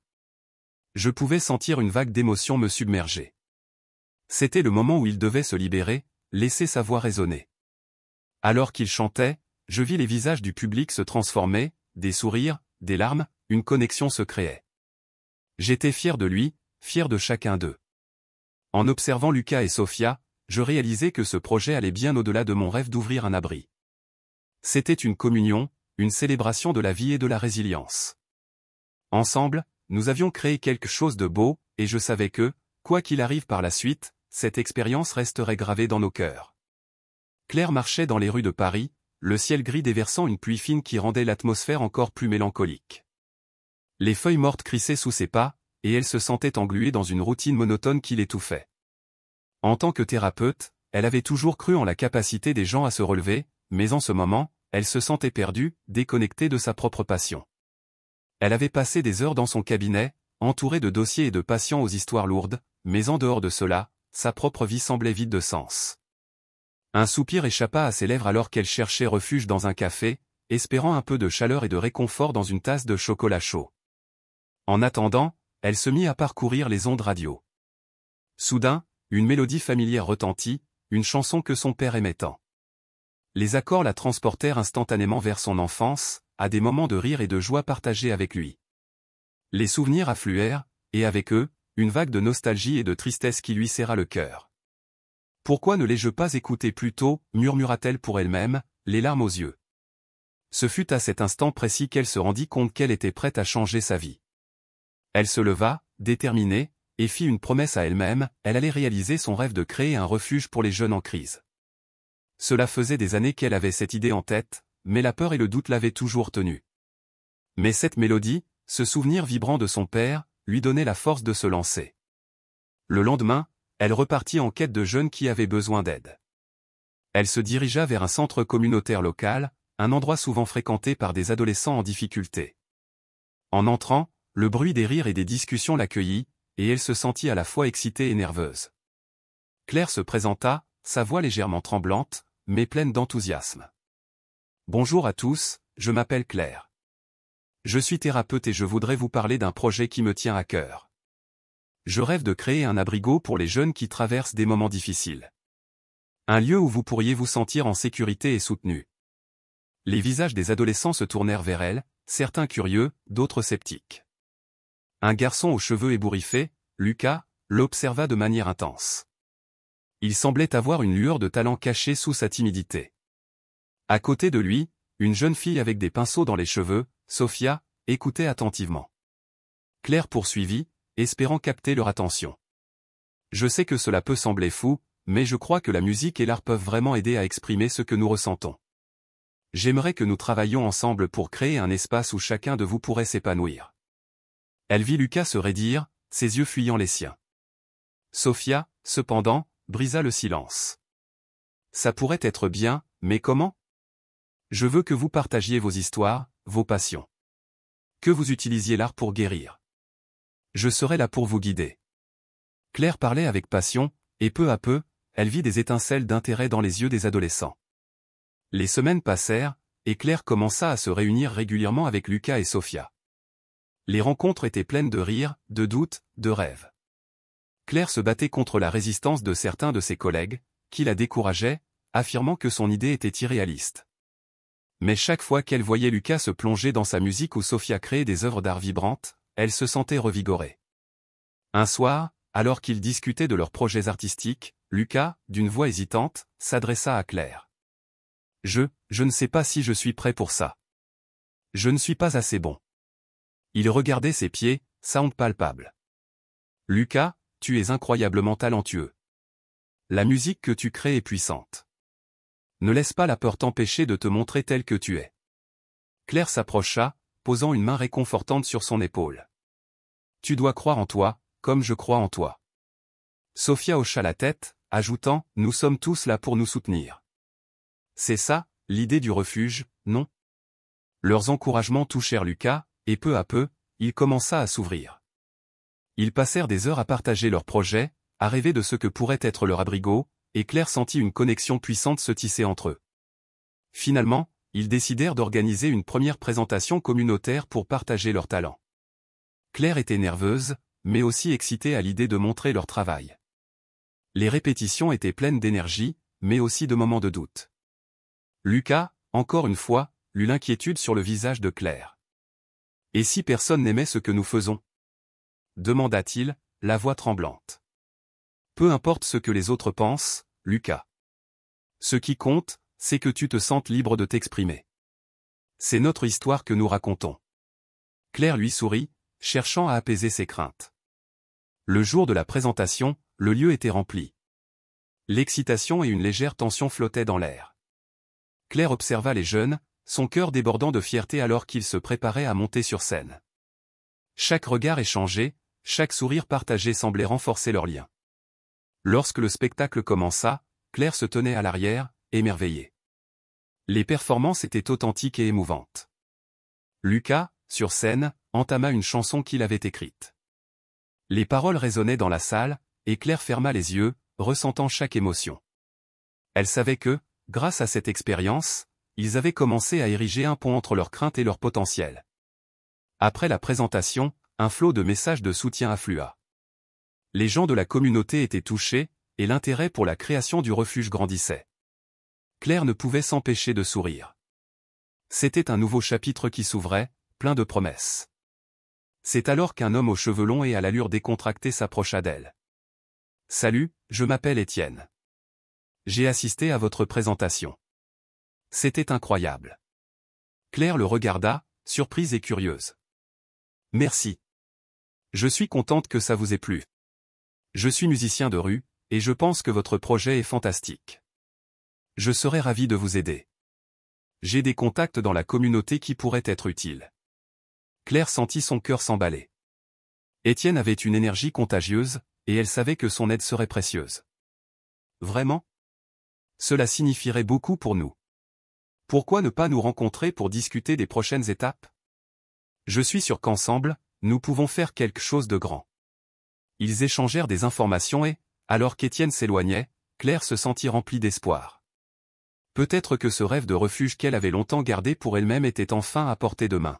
[SPEAKER 1] Je pouvais sentir une vague d'émotion me submerger. C'était le moment où il devait se libérer, laisser sa voix résonner. Alors qu'il chantait, je vis les visages du public se transformer, des sourires, des larmes, une connexion se créait. J'étais fier de lui, fier de chacun d'eux. En observant Lucas et Sophia, je réalisais que ce projet allait bien au-delà de mon rêve d'ouvrir un abri. C'était une communion, une célébration de la vie et de la résilience. Ensemble, nous avions créé quelque chose de beau, et je savais que, quoi qu'il arrive par la suite, cette expérience resterait gravée dans nos cœurs. Claire marchait dans les rues de Paris, le ciel gris déversant une pluie fine qui rendait l'atmosphère encore plus mélancolique. Les feuilles mortes crissaient sous ses pas, et elle se sentait engluée dans une routine monotone qui l'étouffait. En tant que thérapeute, elle avait toujours cru en la capacité des gens à se relever, mais en ce moment, elle se sentait perdue, déconnectée de sa propre passion. Elle avait passé des heures dans son cabinet, entourée de dossiers et de patients aux histoires lourdes, mais en dehors de cela, sa propre vie semblait vide de sens. Un soupir échappa à ses lèvres alors qu'elle cherchait refuge dans un café, espérant un peu de chaleur et de réconfort dans une tasse de chocolat chaud. En attendant, elle se mit à parcourir les ondes radio. Soudain, une mélodie familière retentit, une chanson que son père aimait tant. Les accords la transportèrent instantanément vers son enfance, à des moments de rire et de joie partagés avec lui. Les souvenirs affluèrent, et avec eux, une vague de nostalgie et de tristesse qui lui serra le cœur. « Pourquoi ne l'ai-je pas écouté plus tôt ?» murmura-t-elle pour elle-même, les larmes aux yeux. Ce fut à cet instant précis qu'elle se rendit compte qu'elle était prête à changer sa vie. Elle se leva, déterminée, et fit une promesse à elle-même, elle allait réaliser son rêve de créer un refuge pour les jeunes en crise. Cela faisait des années qu'elle avait cette idée en tête, mais la peur et le doute l'avaient toujours tenue. Mais cette mélodie, ce souvenir vibrant de son père, lui donnait la force de se lancer. Le lendemain, elle repartit en quête de jeunes qui avaient besoin d'aide. Elle se dirigea vers un centre communautaire local, un endroit souvent fréquenté par des adolescents en difficulté. En entrant, le bruit des rires et des discussions l'accueillit, et elle se sentit à la fois excitée et nerveuse. Claire se présenta, sa voix légèrement tremblante, mais pleine d'enthousiasme. « Bonjour à tous, je m'appelle Claire. Je suis thérapeute et je voudrais vous parler d'un projet qui me tient à cœur. Je rêve de créer un abrigo pour les jeunes qui traversent des moments difficiles. Un lieu où vous pourriez vous sentir en sécurité et soutenu. » Les visages des adolescents se tournèrent vers elle, certains curieux, d'autres sceptiques. Un garçon aux cheveux ébouriffés, Lucas, l'observa de manière intense. Il semblait avoir une lueur de talent cachée sous sa timidité. À côté de lui, une jeune fille avec des pinceaux dans les cheveux, Sophia, écoutait attentivement. Claire poursuivit, espérant capter leur attention. « Je sais que cela peut sembler fou, mais je crois que la musique et l'art peuvent vraiment aider à exprimer ce que nous ressentons. J'aimerais que nous travaillions ensemble pour créer un espace où chacun de vous pourrait s'épanouir. » Elle vit Lucas se raidir, ses yeux fuyant les siens. Sophia, cependant, brisa le silence. « Ça pourrait être bien, mais comment ? Je veux que vous partagiez vos histoires, vos passions. Que vous utilisiez l'art pour guérir. Je serai là pour vous guider. » Claire parlait avec passion, et peu à peu, elle vit des étincelles d'intérêt dans les yeux des adolescents. Les semaines passèrent, et Claire commença à se réunir régulièrement avec Lucas et Sophia. Les rencontres étaient pleines de rires, de doutes, de rêves. Claire se battait contre la résistance de certains de ses collègues, qui la décourageaient, affirmant que son idée était irréaliste. Mais chaque fois qu'elle voyait Lucas se plonger dans sa musique ou Sophia créer des œuvres d'art vibrantes, elle se sentait revigorée. Un soir, alors qu'ils discutaient de leurs projets artistiques, Lucas, d'une voix hésitante, s'adressa à Claire. « Je ne sais pas si je suis prêt pour ça. Je ne suis pas assez bon. Il regardait ses pieds, sa honte palpable. Lucas, tu es incroyablement talentueux. La musique que tu crées est puissante. Ne laisse pas la peur t'empêcher de te montrer tel que tu es. Claire s'approcha, posant une main réconfortante sur son épaule. Tu dois croire en toi, comme je crois en toi. Sophia hocha la tête, ajoutant, nous sommes tous là pour nous soutenir. C'est ça, l'idée du refuge, non? Leurs encouragements touchèrent Lucas, et peu à peu, il commença à s'ouvrir. Ils passèrent des heures à partager leurs projets, à rêver de ce que pourrait être leur abrigo, et Claire sentit une connexion puissante se tisser entre eux. Finalement, ils décidèrent d'organiser une première présentation communautaire pour partager leurs talents. Claire était nerveuse, mais aussi excitée à l'idée de montrer leur travail. Les répétitions étaient pleines d'énergie, mais aussi de moments de doute. Lucas, encore une fois, lut l'inquiétude sur le visage de Claire. « Et si personne n'aimait ce que nous faisons ?» demanda-t-il, la voix tremblante. « Peu importe ce que les autres pensent, Lucas. Ce qui compte, c'est que tu te sentes libre de t'exprimer. C'est notre histoire que nous racontons. » Claire lui sourit, cherchant à apaiser ses craintes. Le jour de la présentation, le lieu était rempli. L'excitation et une légère tension flottaient dans l'air. Claire observa les jeunes, son cœur débordant de fierté alors qu'ils se préparaient à monter sur scène. Chaque regard échangé, chaque sourire partagé semblait renforcer leur lien. Lorsque le spectacle commença, Claire se tenait à l'arrière, émerveillée. Les performances étaient authentiques et émouvantes. Lucas, sur scène, entama une chanson qu'il avait écrite. Les paroles résonnaient dans la salle, et Claire ferma les yeux, ressentant chaque émotion. Elle savait que, grâce à cette expérience, ils avaient commencé à ériger un pont entre leurs craintes et leur potentiel. Après la présentation, un flot de messages de soutien afflua. Les gens de la communauté étaient touchés, et l'intérêt pour la création du refuge grandissait. Claire ne pouvait s'empêcher de sourire. C'était un nouveau chapitre qui s'ouvrait, plein de promesses. C'est alors qu'un homme aux cheveux longs et à l'allure décontractée s'approcha d'elle. « Salut, je m'appelle Étienne. J'ai assisté à votre présentation. C'était incroyable. » Claire le regarda, surprise et curieuse. « Merci. Je suis contente que ça vous ait plu. Je suis musicien de rue, et je pense que votre projet est fantastique. Je serais ravi de vous aider. J'ai des contacts dans la communauté qui pourraient être utiles. » Claire sentit son cœur s'emballer. Étienne avait une énergie contagieuse, et elle savait que son aide serait précieuse. Vraiment? Cela signifierait beaucoup pour nous. Pourquoi ne pas nous rencontrer pour discuter des prochaines étapes? Je suis sûr qu'ensemble, nous pouvons faire quelque chose de grand. Ils échangèrent des informations et, alors qu'Étienne s'éloignait, Claire se sentit remplie d'espoir. Peut-être que ce rêve de refuge qu'elle avait longtemps gardé pour elle-même était enfin à portée de main.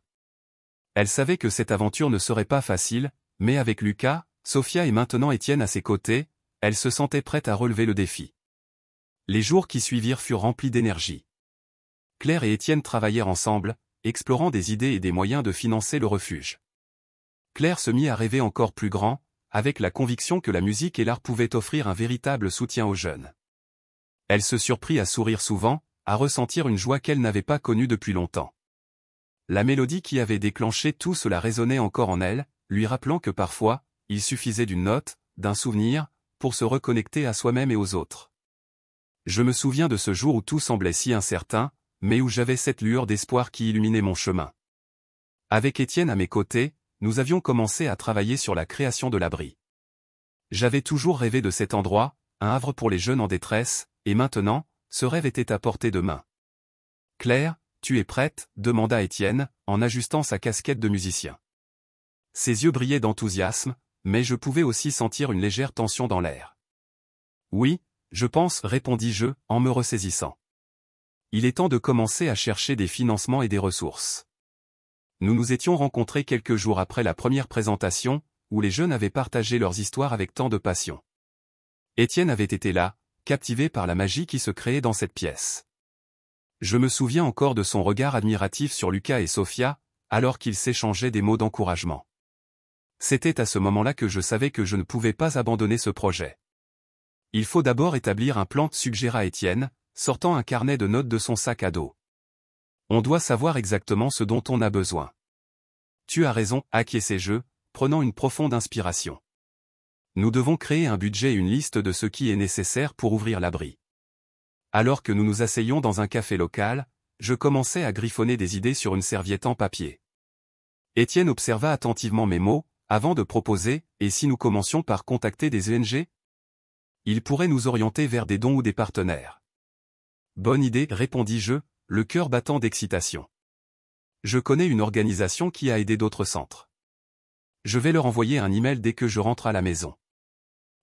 [SPEAKER 1] Elle savait que cette aventure ne serait pas facile, mais avec Lucas, Sophia et maintenant Étienne à ses côtés, elle se sentait prête à relever le défi. Les jours qui suivirent furent remplis d'énergie. Claire et Étienne travaillèrent ensemble, explorant des idées et des moyens de financer le refuge. Claire se mit à rêver encore plus grand, avec la conviction que la musique et l'art pouvaient offrir un véritable soutien aux jeunes. Elle se surprit à sourire souvent, à ressentir une joie qu'elle n'avait pas connue depuis longtemps. La mélodie qui avait déclenché tout cela résonnait encore en elle, lui rappelant que parfois, il suffisait d'une note, d'un souvenir, pour se reconnecter à soi-même et aux autres. Je me souviens de ce jour où tout semblait si incertain, mais où j'avais cette lueur d'espoir qui illuminait mon chemin. Avec Étienne à mes côtés, nous avions commencé à travailler sur la création de l'abri. J'avais toujours rêvé de cet endroit, un havre pour les jeunes en détresse, et maintenant, ce rêve était à portée de main. « Claire, tu es prête ?» demanda Étienne, en ajustant sa casquette de musicien. Ses yeux brillaient d'enthousiasme, mais je pouvais aussi sentir une légère tension dans l'air. « Oui, je pense, répondis-je, en me ressaisissant. Il est temps de commencer à chercher des financements et des ressources. » Nous nous étions rencontrés quelques jours après la première présentation, où les jeunes avaient partagé leurs histoires avec tant de passion. Étienne avait été là, captivé par la magie qui se créait dans cette pièce. Je me souviens encore de son regard admiratif sur Lucas et Sophia, alors qu'ils s'échangeaient des mots d'encouragement. C'était à ce moment-là que je savais que je ne pouvais pas abandonner ce projet. Il faut d'abord établir un plan, suggéra Étienne, sortant un carnet de notes de son sac à dos. On doit savoir exactement ce dont on a besoin. Tu as raison, acquiesçai-je, prenant une profonde inspiration. Nous devons créer un budget et une liste de ce qui est nécessaire pour ouvrir l'abri. Alors que nous nous asseyons dans un café local, je commençais à griffonner des idées sur une serviette en papier. Étienne observa attentivement mes mots, avant de proposer, et si nous commencions par contacter des ONG? Ils pourraient nous orienter vers des dons ou des partenaires. Bonne idée, répondis-je, le cœur battant d'excitation. Je connais une organisation qui a aidé d'autres centres. Je vais leur envoyer un email dès que je rentre à la maison.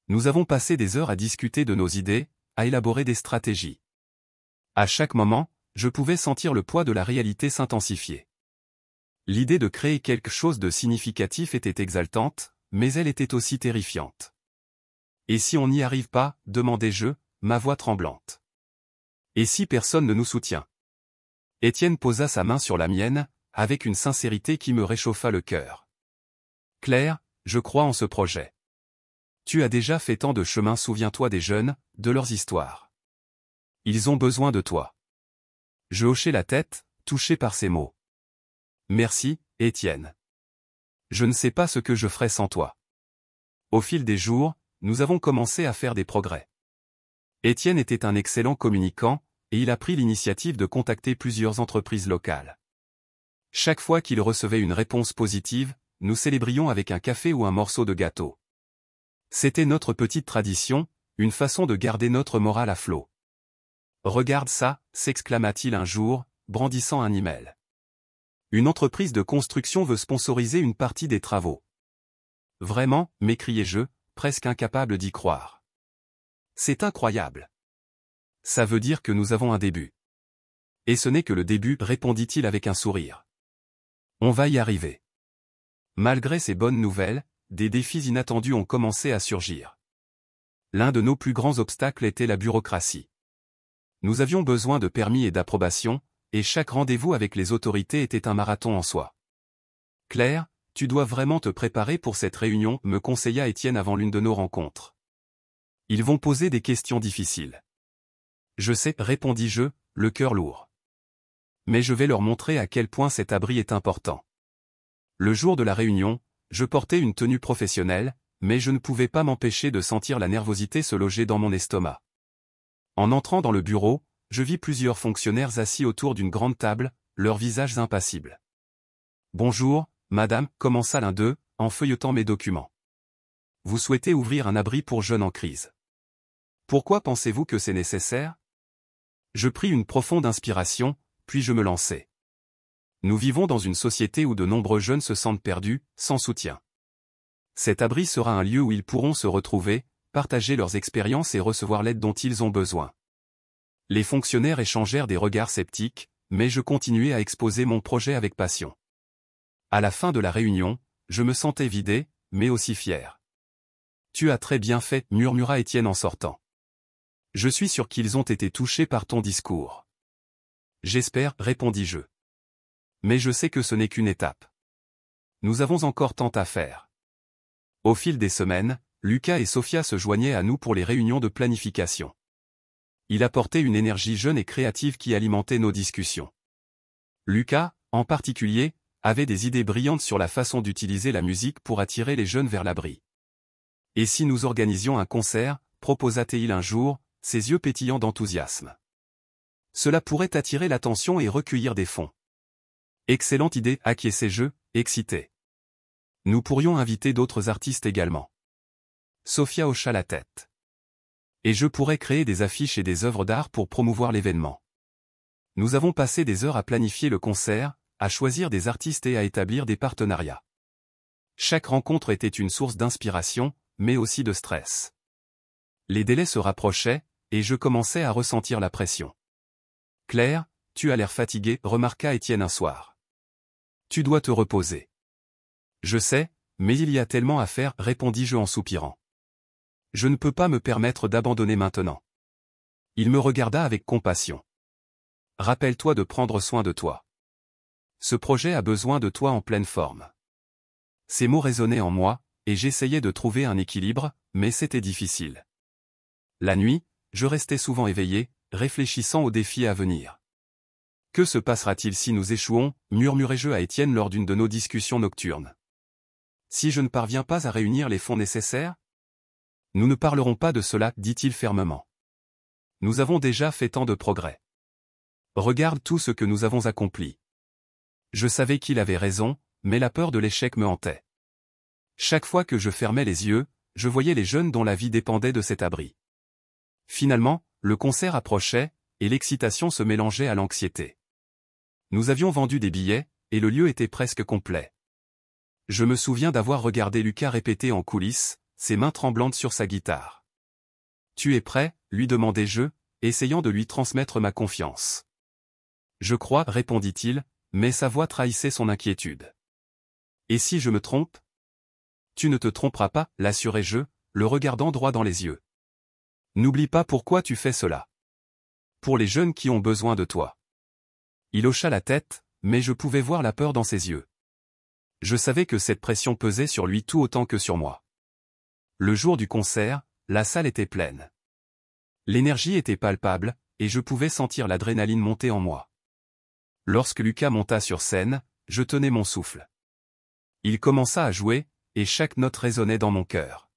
[SPEAKER 1] Nous avons passé des heures à discuter de nos idées, à élaborer des stratégies. À chaque moment, je pouvais sentir le poids de la réalité s'intensifier. L'idée de créer quelque chose de significatif était exaltante, mais elle était aussi terrifiante. Et si on n'y arrive pas, demandai-je, ma voix tremblante. Et si personne ne nous soutient? Étienne posa sa main sur la mienne, avec une sincérité qui me réchauffa le cœur. Claire, je crois en ce projet. Tu as déjà fait tant de chemin, souviens-toi des jeunes, de leurs histoires. Ils ont besoin de toi. Je hochai la tête, touché par ces mots. Merci, Étienne. Je ne sais pas ce que je ferais sans toi. Au fil des jours, nous avons commencé à faire des progrès. Étienne était un excellent communicant, et il a pris l'initiative de contacter plusieurs entreprises locales. Chaque fois qu'il recevait une réponse positive, nous célébrions avec un café ou un morceau de gâteau. C'était notre petite tradition, une façon de garder notre morale à flot. Regarde ça, s'exclama-t-il un jour, brandissant un email. Une entreprise de construction veut sponsoriser une partie des travaux. Vraiment, m'écriai-je, presque incapable d'y croire. C'est incroyable. Ça veut dire que nous avons un début. Et ce n'est que le début, répondit-il avec un sourire. On va y arriver. Malgré ces bonnes nouvelles, des défis inattendus ont commencé à surgir. L'un de nos plus grands obstacles était la bureaucratie. Nous avions besoin de permis et d'approbation, et chaque rendez-vous avec les autorités était un marathon en soi. Claire, tu dois vraiment te préparer pour cette réunion, me conseilla Étienne avant l'une de nos rencontres. Ils vont poser des questions difficiles. Je sais, répondis-je, le cœur lourd. Mais je vais leur montrer à quel point cet abri est important. Le jour de la réunion, je portais une tenue professionnelle, mais je ne pouvais pas m'empêcher de sentir la nervosité se loger dans mon estomac. En entrant dans le bureau, je vis plusieurs fonctionnaires assis autour d'une grande table, leurs visages impassibles. « Bonjour, madame » commença l'un d'eux, en feuilletant mes documents. « Vous souhaitez ouvrir un abri pour jeunes en crise. Pourquoi pensez-vous que c'est nécessaire ?» Je pris une profonde inspiration, puis je me lançai. Nous vivons dans une société où de nombreux jeunes se sentent perdus, sans soutien. Cet abri sera un lieu où ils pourront se retrouver, partager leurs expériences et recevoir l'aide dont ils ont besoin. Les fonctionnaires échangèrent des regards sceptiques, mais je continuai à exposer mon projet avec passion. À la fin de la réunion, je me sentais vidé, mais aussi fier. « Tu as très bien fait » murmura Étienne en sortant. « Je suis sûr qu'ils ont été touchés par ton discours. »« J'espère » répondis-je. « Mais je sais que ce n'est qu'une étape. Nous avons encore tant à faire. » Au fil des semaines, Lucas et Sophia se joignaient à nous pour les réunions de planification. Il apportait une énergie jeune et créative qui alimentait nos discussions. Lucas, en particulier, avait des idées brillantes sur la façon d'utiliser la musique pour attirer les jeunes vers l'abri. « Et si nous organisions un concert » proposa-t-il un jour, ses yeux pétillants d'enthousiasme. « Cela pourrait attirer l'attention et recueillir des fonds. » Excellente idée, acquiesçai-je, excité. Nous pourrions inviter d'autres artistes également. Sophia hocha la tête. Et je pourrais créer des affiches et des œuvres d'art pour promouvoir l'événement. Nous avons passé des heures à planifier le concert, à choisir des artistes et à établir des partenariats. Chaque rencontre était une source d'inspiration, mais aussi de stress. Les délais se rapprochaient, et je commençais à ressentir la pression. « Claire, tu as l'air fatiguée » remarqua Étienne un soir. « Tu dois te reposer. »« Je sais, mais il y a tellement à faire » répondis-je en soupirant. « Je ne peux pas me permettre d'abandonner maintenant. » Il me regarda avec compassion. « Rappelle-toi de prendre soin de toi. Ce projet a besoin de toi en pleine forme. » Ces mots résonnaient en moi, et j'essayais de trouver un équilibre, mais c'était difficile. La nuit, je restais souvent éveillé, réfléchissant aux défis à venir. Que se passera-t-il si nous échouons, murmurai-je à Étienne lors d'une de nos discussions nocturnes. Si je ne parviens pas à réunir les fonds nécessaires? Nous ne parlerons pas de cela, dit-il fermement. Nous avons déjà fait tant de progrès. Regarde tout ce que nous avons accompli. Je savais qu'il avait raison, mais la peur de l'échec me hantait. Chaque fois que je fermais les yeux, je voyais les jeunes dont la vie dépendait de cet abri. Finalement, le concert approchait, et l'excitation se mélangeait à l'anxiété. Nous avions vendu des billets, et le lieu était presque complet. Je me souviens d'avoir regardé Lucas répéter en coulisses, ses mains tremblantes sur sa guitare. « Tu es prêt ?» lui demandai-je, essayant de lui transmettre ma confiance. « Je crois, » répondit-il, mais sa voix trahissait son inquiétude. « Et si je me trompe ? » « Tu ne te tromperas pas, l'assurai-je, le regardant droit dans les yeux. « N'oublie pas pourquoi tu fais cela. Pour les jeunes qui ont besoin de toi. » Il hocha la tête, mais je pouvais voir la peur dans ses yeux. Je savais que cette pression pesait sur lui tout autant que sur moi. Le jour du concert, la salle était pleine. L'énergie était palpable, et je pouvais sentir l'adrénaline monter en moi. Lorsque Lucas monta sur scène, je tenais mon souffle. Il commença à jouer, et chaque note résonnait dans mon cœur.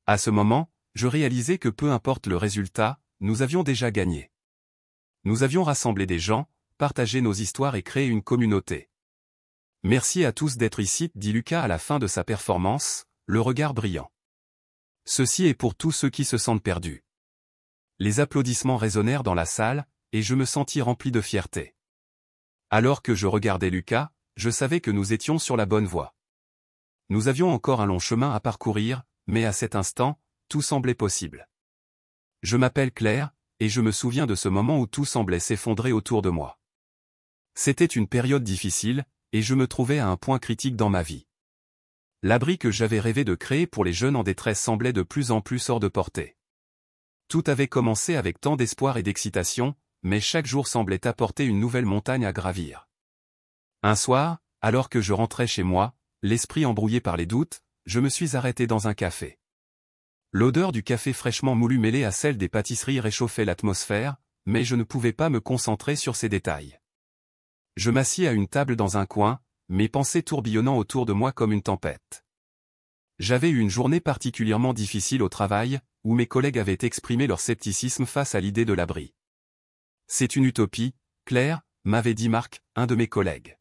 [SPEAKER 1] À ce moment, je réalisais que peu importe le résultat, nous avions déjà gagné. Nous avions rassemblé des gens, partagé nos histoires et créé une communauté. Merci à tous d'être ici, dit Lucas à la fin de sa performance, le regard brillant. Ceci est pour tous ceux qui se sentent perdus. Les applaudissements résonnèrent dans la salle, et je me sentis rempli de fierté. Alors que je regardais Lucas, je savais que nous étions sur la bonne voie. Nous avions encore un long chemin à parcourir, mais à cet instant, tout semblait possible. Je m'appelle Claire, et je me souviens de ce moment où tout semblait s'effondrer autour de moi. C'était une période difficile, et je me trouvais à un point critique dans ma vie. L'abri que j'avais rêvé de créer pour les jeunes en détresse semblait de plus en plus hors de portée. Tout avait commencé avec tant d'espoir et d'excitation, mais chaque jour semblait apporter une nouvelle montagne à gravir. Un soir, alors que je rentrais chez moi, l'esprit embrouillé par les doutes, je me suis arrêté dans un café. L'odeur du café fraîchement moulu mêlée à celle des pâtisseries réchauffait l'atmosphère, mais je ne pouvais pas me concentrer sur ces détails. Je m'assis à une table dans un coin, mes pensées tourbillonnant autour de moi comme une tempête. J'avais eu une journée particulièrement difficile au travail, où mes collègues avaient exprimé leur scepticisme face à l'idée de l'abri. « C'est une utopie, Claire », m'avait dit Marc, un de mes collègues.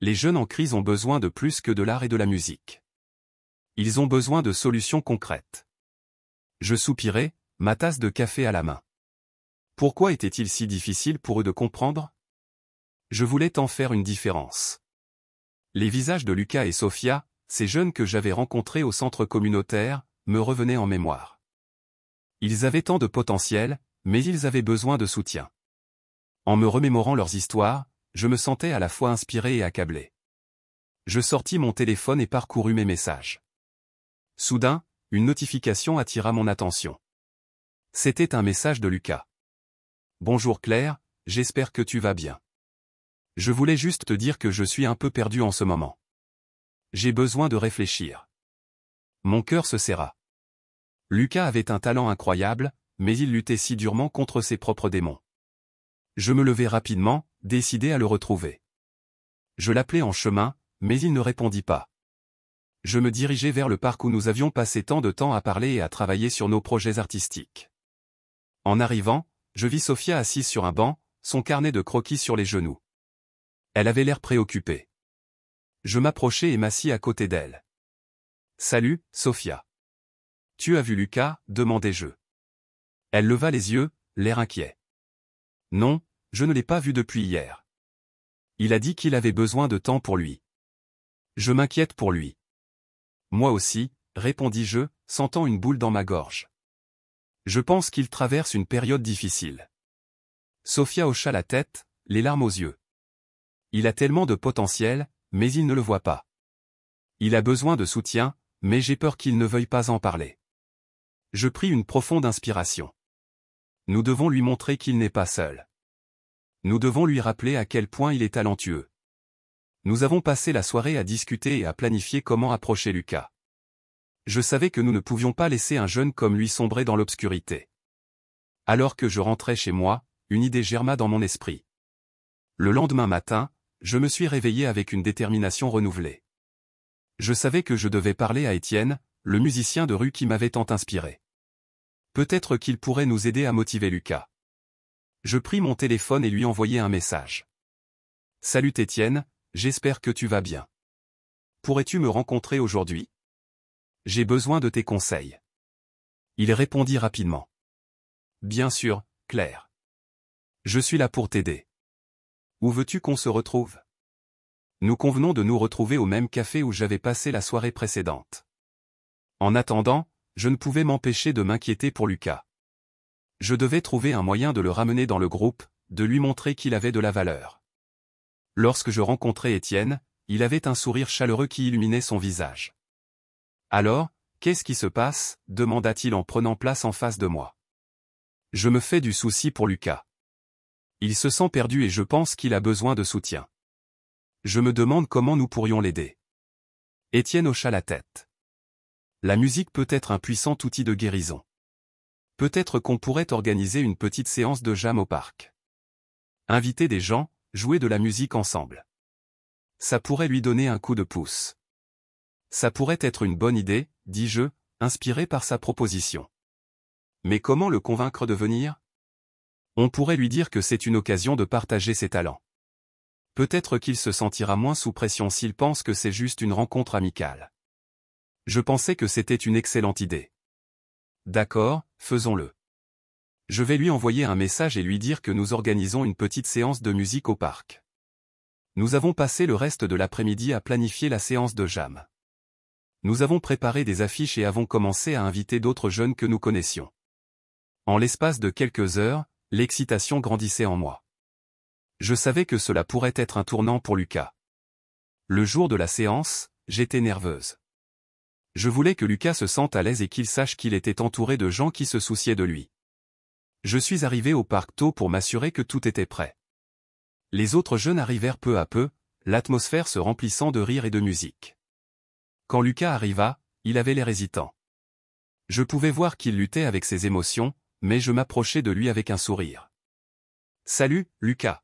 [SPEAKER 1] Les jeunes en crise ont besoin de plus que de l'art et de la musique. Ils ont besoin de solutions concrètes. Je soupirai, ma tasse de café à la main. Pourquoi était-il si difficile pour eux de comprendre? Je voulais en faire une différence. Les visages de Lucas et Sophia, ces jeunes que j'avais rencontrés au centre communautaire, me revenaient en mémoire. Ils avaient tant de potentiel, mais ils avaient besoin de soutien. En me remémorant leurs histoires, je me sentais à la fois inspiré et accablé. Je sortis mon téléphone et parcourus mes messages. Soudain, une notification attira mon attention. C'était un message de Lucas. « Bonjour Claire, j'espère que tu vas bien. Je voulais juste te dire que je suis un peu perdu en ce moment. J'ai besoin de réfléchir. » Mon cœur se serra. Lucas avait un talent incroyable, mais il luttait si durement contre ses propres démons. Je me levai rapidement, décidé à le retrouver. Je l'appelai en chemin, mais il ne répondit pas. Je me dirigeai vers le parc où nous avions passé tant de temps à parler et à travailler sur nos projets artistiques. En arrivant, je vis Sophia assise sur un banc, son carnet de croquis sur les genoux. Elle avait l'air préoccupée. Je m'approchai et m'assis à côté d'elle. « Salut, Sophia. Tu as vu Lucas ?» demandai-je. Elle leva les yeux, l'air inquiet. « Non, je ne l'ai pas vu depuis hier. Il a dit qu'il avait besoin de temps pour lui. Je m'inquiète pour lui. » Moi aussi, répondis-je, sentant une boule dans ma gorge. Je pense qu'il traverse une période difficile. Sophia hocha la tête, les larmes aux yeux. Il a tellement de potentiel, mais il ne le voit pas. Il a besoin de soutien, mais j'ai peur qu'il ne veuille pas en parler. Je pris une profonde inspiration. Nous devons lui montrer qu'il n'est pas seul. Nous devons lui rappeler à quel point il est talentueux. Nous avons passé la soirée à discuter et à planifier comment approcher Lucas. Je savais que nous ne pouvions pas laisser un jeune comme lui sombrer dans l'obscurité. Alors que je rentrais chez moi, une idée germa dans mon esprit. Le lendemain matin, je me suis réveillé avec une détermination renouvelée. Je savais que je devais parler à Étienne, le musicien de rue qui m'avait tant inspiré. Peut-être qu'il pourrait nous aider à motiver Lucas. Je pris mon téléphone et lui envoyai un message. « Salut Étienne, j'espère que tu vas bien. Pourrais-tu me rencontrer aujourd'hui? J'ai besoin de tes conseils. » Il répondit rapidement. « Bien sûr, Claire. Je suis là pour t'aider. Où veux-tu qu'on se retrouve? Nous convenons de nous retrouver au même café où j'avais passé la soirée précédente. » En attendant, je ne pouvais m'empêcher de m'inquiéter pour Lucas. Je devais trouver un moyen de le ramener dans le groupe, de lui montrer qu'il avait de la valeur. Lorsque je rencontrai Étienne, il avait un sourire chaleureux qui illuminait son visage. « Alors, qu'est-ce qui se passe ?» demanda-t-il en prenant place en face de moi. « Je me fais du souci pour Lucas. Il se sent perdu et je pense qu'il a besoin de soutien. Je me demande comment nous pourrions l'aider. » Étienne hocha la tête. « La musique peut être un puissant outil de guérison. Peut-être qu'on pourrait organiser une petite séance de jam au parc. Inviter des gens, jouer de la musique ensemble. Ça pourrait lui donner un coup de pouce. » Ça pourrait être une bonne idée, dis-je, inspiré par sa proposition. Mais comment le convaincre de venir? On pourrait lui dire que c'est une occasion de partager ses talents. Peut-être qu'il se sentira moins sous pression s'il pense que c'est juste une rencontre amicale. Je pensais que c'était une excellente idée. D'accord, faisons-le. Je vais lui envoyer un message et lui dire que nous organisons une petite séance de musique au parc. Nous avons passé le reste de l'après-midi à planifier la séance de jam. Nous avons préparé des affiches et avons commencé à inviter d'autres jeunes que nous connaissions. En l'espace de quelques heures, l'excitation grandissait en moi. Je savais que cela pourrait être un tournant pour Lucas. Le jour de la séance, j'étais nerveuse. Je voulais que Lucas se sente à l'aise et qu'il sache qu'il était entouré de gens qui se souciaient de lui. Je suis arrivé au parc tôt pour m'assurer que tout était prêt. Les autres jeunes arrivèrent peu à peu, l'atmosphère se remplissant de rire et de musique. Quand Lucas arriva, il avait l'air hésitant. Je pouvais voir qu'il luttait avec ses émotions, mais je m'approchai de lui avec un sourire. « Salut, Lucas.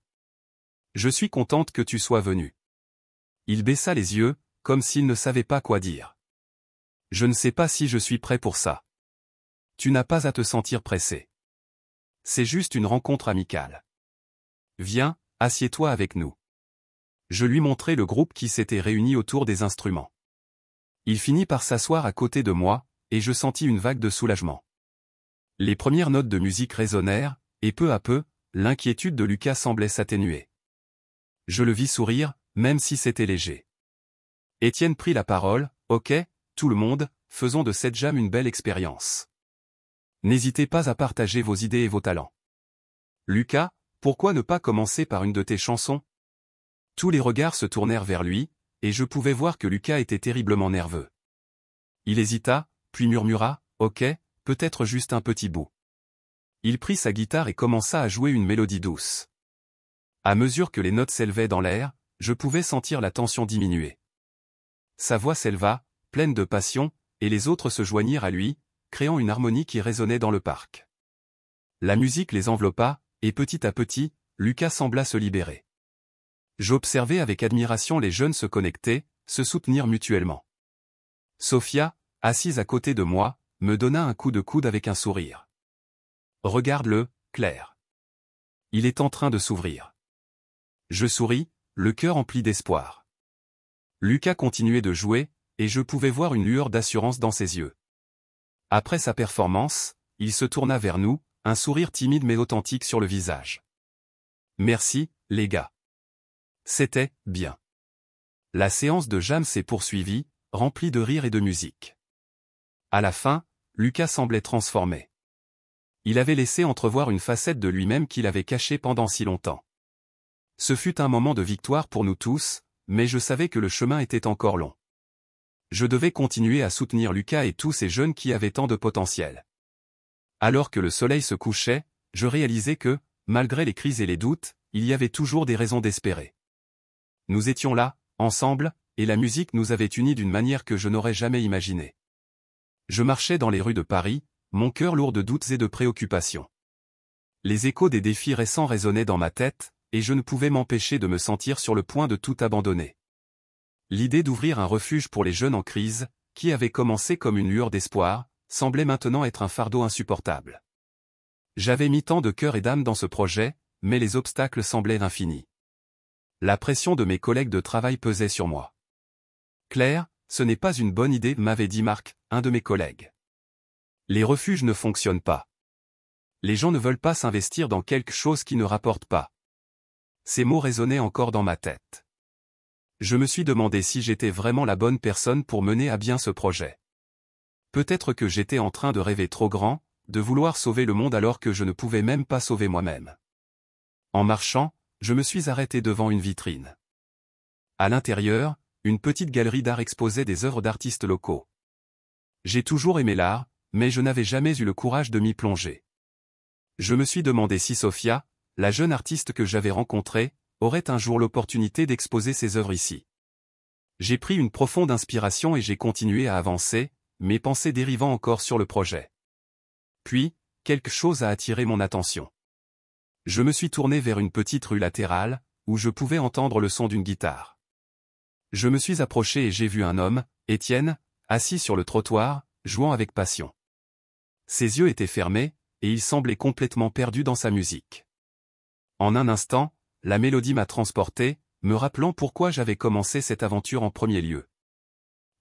[SPEAKER 1] Je suis contente que tu sois venu. » Il baissa les yeux, comme s'il ne savait pas quoi dire. « Je ne sais pas si je suis prêt pour ça. » « Tu n'as pas à te sentir pressé. C'est juste une rencontre amicale. Viens, assieds-toi avec nous. » Je lui montrai le groupe qui s'était réuni autour des instruments. Il finit par s'asseoir à côté de moi, et je sentis une vague de soulagement. Les premières notes de musique résonnèrent, et peu à peu, l'inquiétude de Lucas semblait s'atténuer. Je le vis sourire, même si c'était léger. Étienne prit la parole. « Ok, tout le monde, faisons de cette jam une belle expérience. N'hésitez pas à partager vos idées et vos talents. Lucas, pourquoi ne pas commencer par une de tes chansons ?» Tous les regards se tournèrent vers lui, et je pouvais voir que Lucas était terriblement nerveux. Il hésita, puis murmura, « Ok, peut-être juste un petit bout. » Il prit sa guitare et commença à jouer une mélodie douce. À mesure que les notes s'élevaient dans l'air, je pouvais sentir la tension diminuer. Sa voix s'éleva, pleine de passion, et les autres se joignirent à lui, créant une harmonie qui résonnait dans le parc. La musique les enveloppa, et petit à petit, Lucas sembla se libérer. J'observais avec admiration les jeunes se connecter, se soutenir mutuellement. Sophia, assise à côté de moi, me donna un coup de coude avec un sourire. « Regarde-le, Claire. Il est en train de s'ouvrir. » Je souris, le cœur empli d'espoir. Lucas continuait de jouer, et je pouvais voir une lueur d'assurance dans ses yeux. Après sa performance, il se tourna vers nous, un sourire timide mais authentique sur le visage. « Merci, les gars. C'était bien. » La séance de jam s'est poursuivie, remplie de rire et de musique. À la fin, Lucas semblait transformé. Il avait laissé entrevoir une facette de lui-même qu'il avait cachée pendant si longtemps. Ce fut un moment de victoire pour nous tous, mais je savais que le chemin était encore long. Je devais continuer à soutenir Lucas et tous ces jeunes qui avaient tant de potentiel. Alors que le soleil se couchait, je réalisais que, malgré les crises et les doutes, il y avait toujours des raisons d'espérer. Nous étions là, ensemble, et la musique nous avait unis d'une manière que je n'aurais jamais imaginée. Je marchais dans les rues de Paris, mon cœur lourd de doutes et de préoccupations. Les échos des défis récents résonnaient dans ma tête, et je ne pouvais m'empêcher de me sentir sur le point de tout abandonner. L'idée d'ouvrir un refuge pour les jeunes en crise, qui avait commencé comme une lueur d'espoir, semblait maintenant être un fardeau insupportable. J'avais mis tant de cœur et d'âme dans ce projet, mais les obstacles semblaient infinis. La pression de mes collègues de travail pesait sur moi. « Claire, ce n'est pas une bonne idée », m'avait dit Marc, un de mes collègues. Les refuges ne fonctionnent pas. Les gens ne veulent pas s'investir dans quelque chose qui ne rapporte pas. Ces mots résonnaient encore dans ma tête. Je me suis demandé si j'étais vraiment la bonne personne pour mener à bien ce projet. Peut-être que j'étais en train de rêver trop grand, de vouloir sauver le monde alors que je ne pouvais même pas sauver moi-même. En marchant, je me suis arrêté devant une vitrine. À l'intérieur, une petite galerie d'art exposait des œuvres d'artistes locaux. J'ai toujours aimé l'art, mais je n'avais jamais eu le courage de m'y plonger. Je me suis demandé si Sophia, la jeune artiste que j'avais rencontrée, aurait un jour l'opportunité d'exposer ses œuvres ici. J'ai pris une profonde inspiration et j'ai continué à avancer, mes pensées dérivant encore sur le projet. Puis, quelque chose a attiré mon attention. Je me suis tourné vers une petite rue latérale, où je pouvais entendre le son d'une guitare. Je me suis approché et j'ai vu un homme, Étienne, assis sur le trottoir, jouant avec passion. Ses yeux étaient fermés, et il semblait complètement perdu dans sa musique. En un instant, la mélodie m'a transporté, me rappelant pourquoi j'avais commencé cette aventure en premier lieu.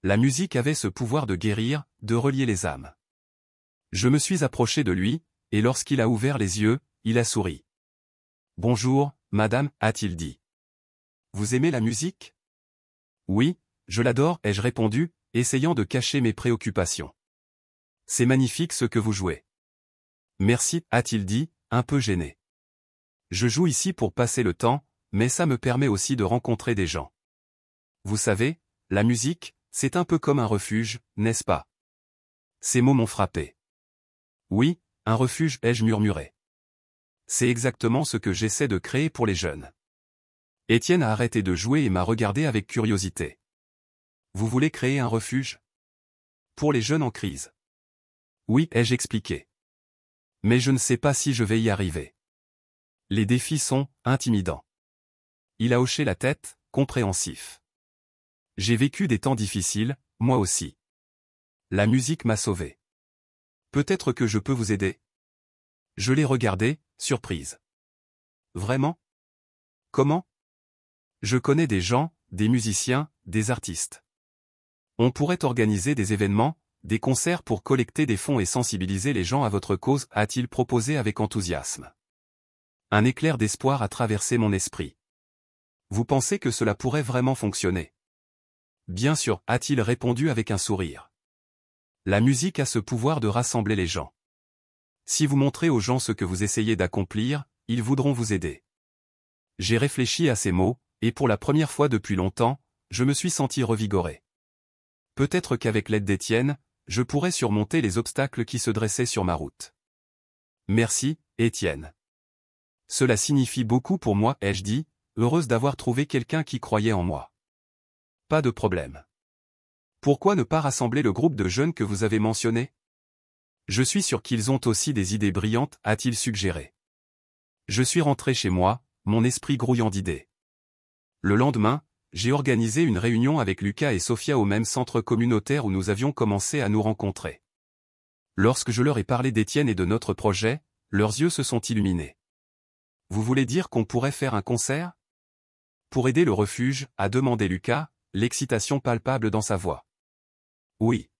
[SPEAKER 1] La musique avait ce pouvoir de guérir, de relier les âmes. Je me suis approché de lui, et lorsqu'il a ouvert les yeux, il a souri. « Bonjour, madame », a-t-il dit. « Vous aimez la musique ?»« Oui, je l'adore », ai-je répondu, essayant de cacher mes préoccupations. « C'est magnifique ce que vous jouez. »« Merci », a-t-il dit, un peu gêné. « Je joue ici pour passer le temps, mais ça me permet aussi de rencontrer des gens. Vous savez, la musique, c'est un peu comme un refuge, n'est-ce pas ?» Ces mots m'ont frappé. « Oui, un refuge », ai-je murmuré. « C'est exactement ce que j'essaie de créer pour les jeunes. » Étienne a arrêté de jouer et m'a regardé avec curiosité. « Vous voulez créer un refuge ? Pour les jeunes en crise ? » Oui, ai-je expliqué. Mais je ne sais pas si je vais y arriver. Les défis sont intimidants. Il a hoché la tête, compréhensif. J'ai vécu des temps difficiles, moi aussi. La musique m'a sauvé. Peut-être que je peux vous aider ? Je l'ai regardé, surprise. Vraiment ? Comment ? Je connais des gens, des musiciens, des artistes. On pourrait organiser des événements, des concerts pour collecter des fonds et sensibiliser les gens à votre cause, a-t-il proposé avec enthousiasme. Un éclair d'espoir a traversé mon esprit. Vous pensez que cela pourrait vraiment fonctionner ? Bien sûr, a-t-il répondu avec un sourire. La musique a ce pouvoir de rassembler les gens. Si vous montrez aux gens ce que vous essayez d'accomplir, ils voudront vous aider. J'ai réfléchi à ces mots, et pour la première fois depuis longtemps, je me suis senti revigoré. Peut-être qu'avec l'aide d'Étienne, je pourrais surmonter les obstacles qui se dressaient sur ma route. Merci, Étienne. Cela signifie beaucoup pour moi, ai-je dit, heureuse d'avoir trouvé quelqu'un qui croyait en moi. Pas de problème. Pourquoi ne pas rassembler le groupe de jeunes que vous avez mentionné ? Je suis sûr qu'ils ont aussi des idées brillantes, a-t-il suggéré. Je suis rentré chez moi, mon esprit grouillant d'idées. Le lendemain, j'ai organisé une réunion avec Lucas et Sophia au même centre communautaire où nous avions commencé à nous rencontrer. Lorsque je leur ai parlé d'Étienne et de notre projet, leurs yeux se sont illuminés. Vous voulez dire qu'on pourrait faire un concert ? Pour aider le refuge, a demandé Lucas, l'excitation palpable dans sa voix. Oui.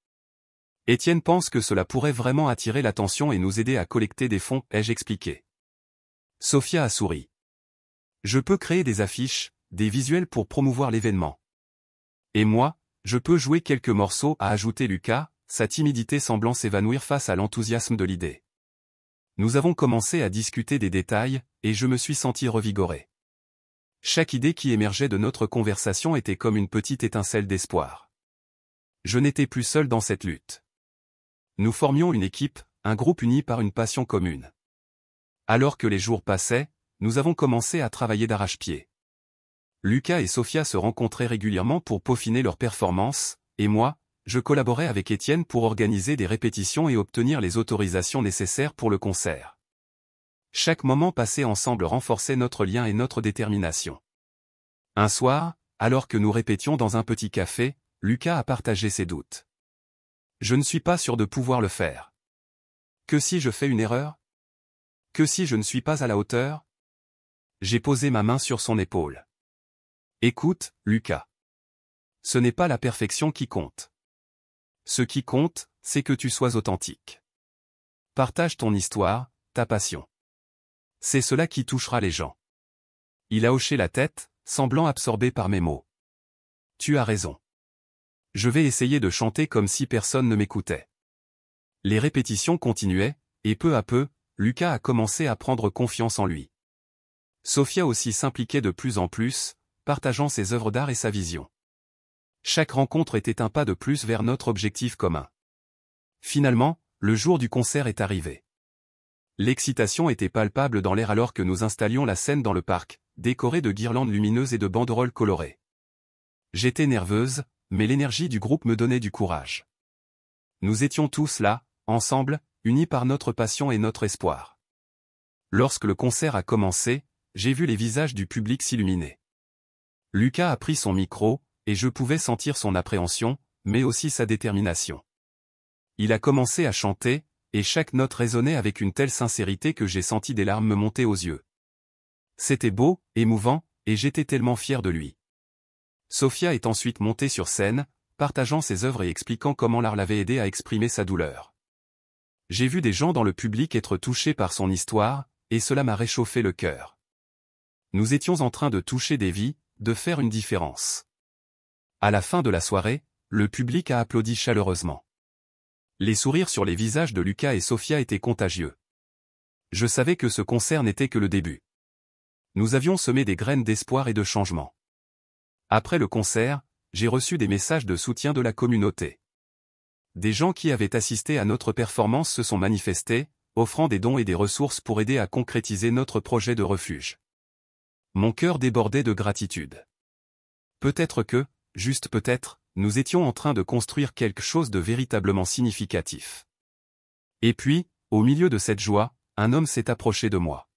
[SPEAKER 1] Étienne pense que cela pourrait vraiment attirer l'attention et nous aider à collecter des fonds, ai-je expliqué. Sophia a souri. Je peux créer des affiches, des visuels pour promouvoir l'événement. Et moi, je peux jouer quelques morceaux, a ajouté Lucas, sa timidité semblant s'évanouir face à l'enthousiasme de l'idée. Nous avons commencé à discuter des détails, et je me suis senti revigoré. Chaque idée qui émergeait de notre conversation était comme une petite étincelle d'espoir. Je n'étais plus seul dans cette lutte. Nous formions une équipe, un groupe uni par une passion commune. Alors que les jours passaient, nous avons commencé à travailler d'arrache-pied. Lucas et Sophia se rencontraient régulièrement pour peaufiner leurs performances, et moi, je collaborais avec Étienne pour organiser des répétitions et obtenir les autorisations nécessaires pour le concert. Chaque moment passé ensemble renforçait notre lien et notre détermination. Un soir, alors que nous répétions dans un petit café, Lucas a partagé ses doutes. Je ne suis pas sûr de pouvoir le faire. Que si je fais une erreur? Que si je ne suis pas à la hauteur? J'ai posé ma main sur son épaule. Écoute, Lucas. Ce n'est pas la perfection qui compte. Ce qui compte, c'est que tu sois authentique. Partage ton histoire, ta passion. C'est cela qui touchera les gens. Il a hoché la tête, semblant absorbé par mes mots. Tu as raison. Je vais essayer de chanter comme si personne ne m'écoutait. Les répétitions continuaient, et peu à peu, Lucas a commencé à prendre confiance en lui. Sophia aussi s'impliquait de plus en plus, partageant ses œuvres d'art et sa vision. Chaque rencontre était un pas de plus vers notre objectif commun. Finalement, le jour du concert est arrivé. L'excitation était palpable dans l'air alors que nous installions la scène dans le parc, décorée de guirlandes lumineuses et de banderoles colorées. J'étais nerveuse, mais l'énergie du groupe me donnait du courage. Nous étions tous là, ensemble, unis par notre passion et notre espoir. Lorsque le concert a commencé, j'ai vu les visages du public s'illuminer. Lucas a pris son micro, et je pouvais sentir son appréhension, mais aussi sa détermination. Il a commencé à chanter, et chaque note résonnait avec une telle sincérité que j'ai senti des larmes me monter aux yeux. C'était beau, émouvant, et j'étais tellement fier de lui. Sophia est ensuite montée sur scène, partageant ses œuvres et expliquant comment l'art l'avait aidé à exprimer sa douleur. J'ai vu des gens dans le public être touchés par son histoire, et cela m'a réchauffé le cœur. Nous étions en train de toucher des vies, de faire une différence. À la fin de la soirée, le public a applaudi chaleureusement. Les sourires sur les visages de Lucas et Sophia étaient contagieux. Je savais que ce concert n'était que le début. Nous avions semé des graines d'espoir et de changement. Après le concert, j'ai reçu des messages de soutien de la communauté. Des gens qui avaient assisté à notre performance se sont manifestés, offrant des dons et des ressources pour aider à concrétiser notre projet de refuge. Mon cœur débordait de gratitude. Peut-être que, juste peut-être, nous étions en train de construire quelque chose de véritablement significatif. Et puis, au milieu de cette joie, un homme s'est approché de moi.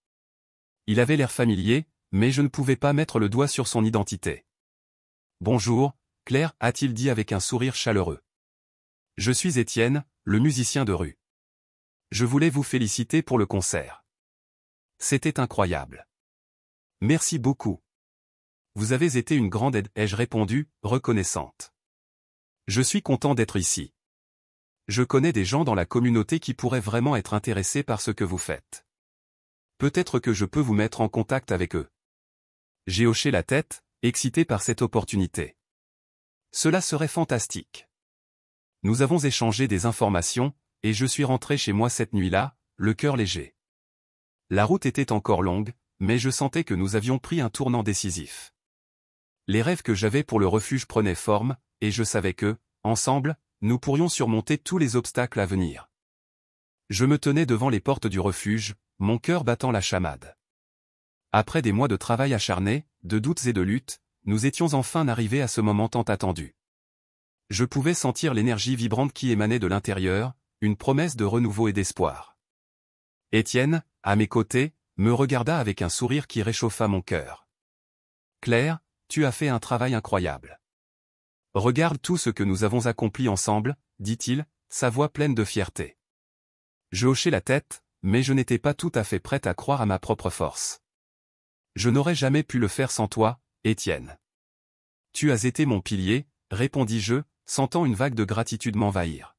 [SPEAKER 1] Il avait l'air familier, mais je ne pouvais pas mettre le doigt sur son identité. « Bonjour, Claire » a-t-il dit avec un sourire chaleureux. « Je suis Étienne, le musicien de rue. Je voulais vous féliciter pour le concert. C'était incroyable. Merci beaucoup. Vous avez été une grande aide, ai-je répondu, reconnaissante. Je suis content d'être ici. Je connais des gens dans la communauté qui pourraient vraiment être intéressés par ce que vous faites. Peut-être que je peux vous mettre en contact avec eux. J'ai hoché la tête, excité par cette opportunité. Cela serait fantastique. Nous avons échangé des informations, et je suis rentré chez moi cette nuit-là, le cœur léger. La route était encore longue, mais je sentais que nous avions pris un tournant décisif. Les rêves que j'avais pour le refuge prenaient forme, et je savais que, ensemble, nous pourrions surmonter tous les obstacles à venir. Je me tenais devant les portes du refuge, mon cœur battant la chamade. Après des mois de travail acharné, de doutes et de luttes, nous étions enfin arrivés à ce moment tant attendu. Je pouvais sentir l'énergie vibrante qui émanait de l'intérieur, une promesse de renouveau et d'espoir. Étienne, à mes côtés, me regarda avec un sourire qui réchauffa mon cœur. « Claire, tu as fait un travail incroyable. Regarde tout ce que nous avons accompli ensemble, » dit-il, sa voix pleine de fierté. Je hochai la tête, mais je n'étais pas tout à fait prête à croire à ma propre force. Je n'aurais jamais pu le faire sans toi, Étienne. Tu as été mon pilier, répondis-je, sentant une vague de gratitude m'envahir.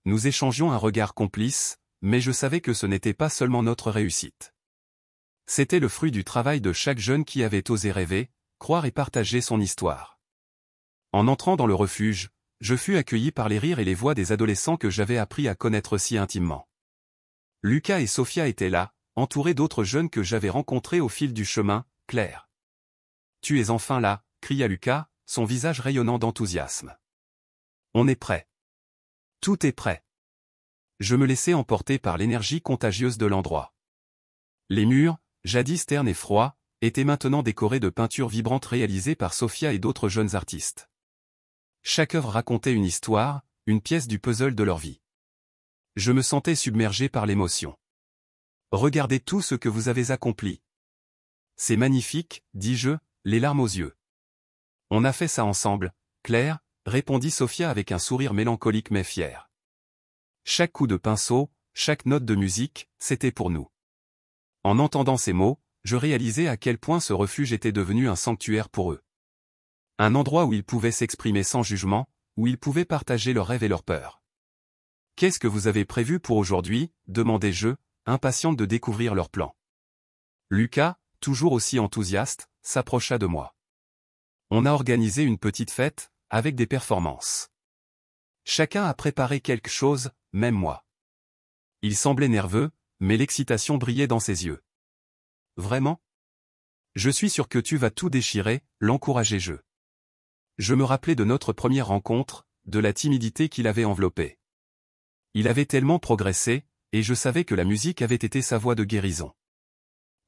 [SPEAKER 1] Nous échangions un regard complice, mais je savais que ce n'était pas seulement notre réussite. C'était le fruit du travail de chaque jeune qui avait osé rêver, croire et partager son histoire. En entrant dans le refuge, je fus accueilli par les rires et les voix des adolescents que j'avais appris à connaître si intimement. Lucas et Sophia étaient là, entourés d'autres jeunes que j'avais rencontrés au fil du chemin. « Claire. Tu es enfin là » cria Lucas, son visage rayonnant d'enthousiasme. « On est prêt. Tout est prêt. » Je me laissais emporter par l'énergie contagieuse de l'endroit. Les murs, jadis ternes et froids, étaient maintenant décorés de peintures vibrantes réalisées par Sophia et d'autres jeunes artistes. Chaque œuvre racontait une histoire, une pièce du puzzle de leur vie. Je me sentais submergé par l'émotion. Regardez tout ce que vous avez accompli. C'est magnifique, dis-je, les larmes aux yeux. On a fait ça ensemble, Claire, répondit Sophia avec un sourire mélancolique mais fier. Chaque coup de pinceau, chaque note de musique, c'était pour nous. En entendant ces mots, je réalisais à quel point ce refuge était devenu un sanctuaire pour eux. Un endroit où ils pouvaient s'exprimer sans jugement, où ils pouvaient partager leurs rêves et leurs peurs. « Qu'est-ce que vous avez prévu pour aujourd'hui » demandai-je, impatiente de découvrir leur plan. Lucas, toujours aussi enthousiaste, s'approcha de moi. On a organisé une petite fête, avec des performances. Chacun a préparé quelque chose, même moi. Il semblait nerveux, mais l'excitation brillait dans ses yeux. Vraiment ? Je suis sûr que tu vas tout déchirer, l'encourageai-je. Je me rappelais de notre première rencontre, de la timidité qui l'avait enveloppé. Il avait tellement progressé, et je savais que la musique avait été sa voie de guérison.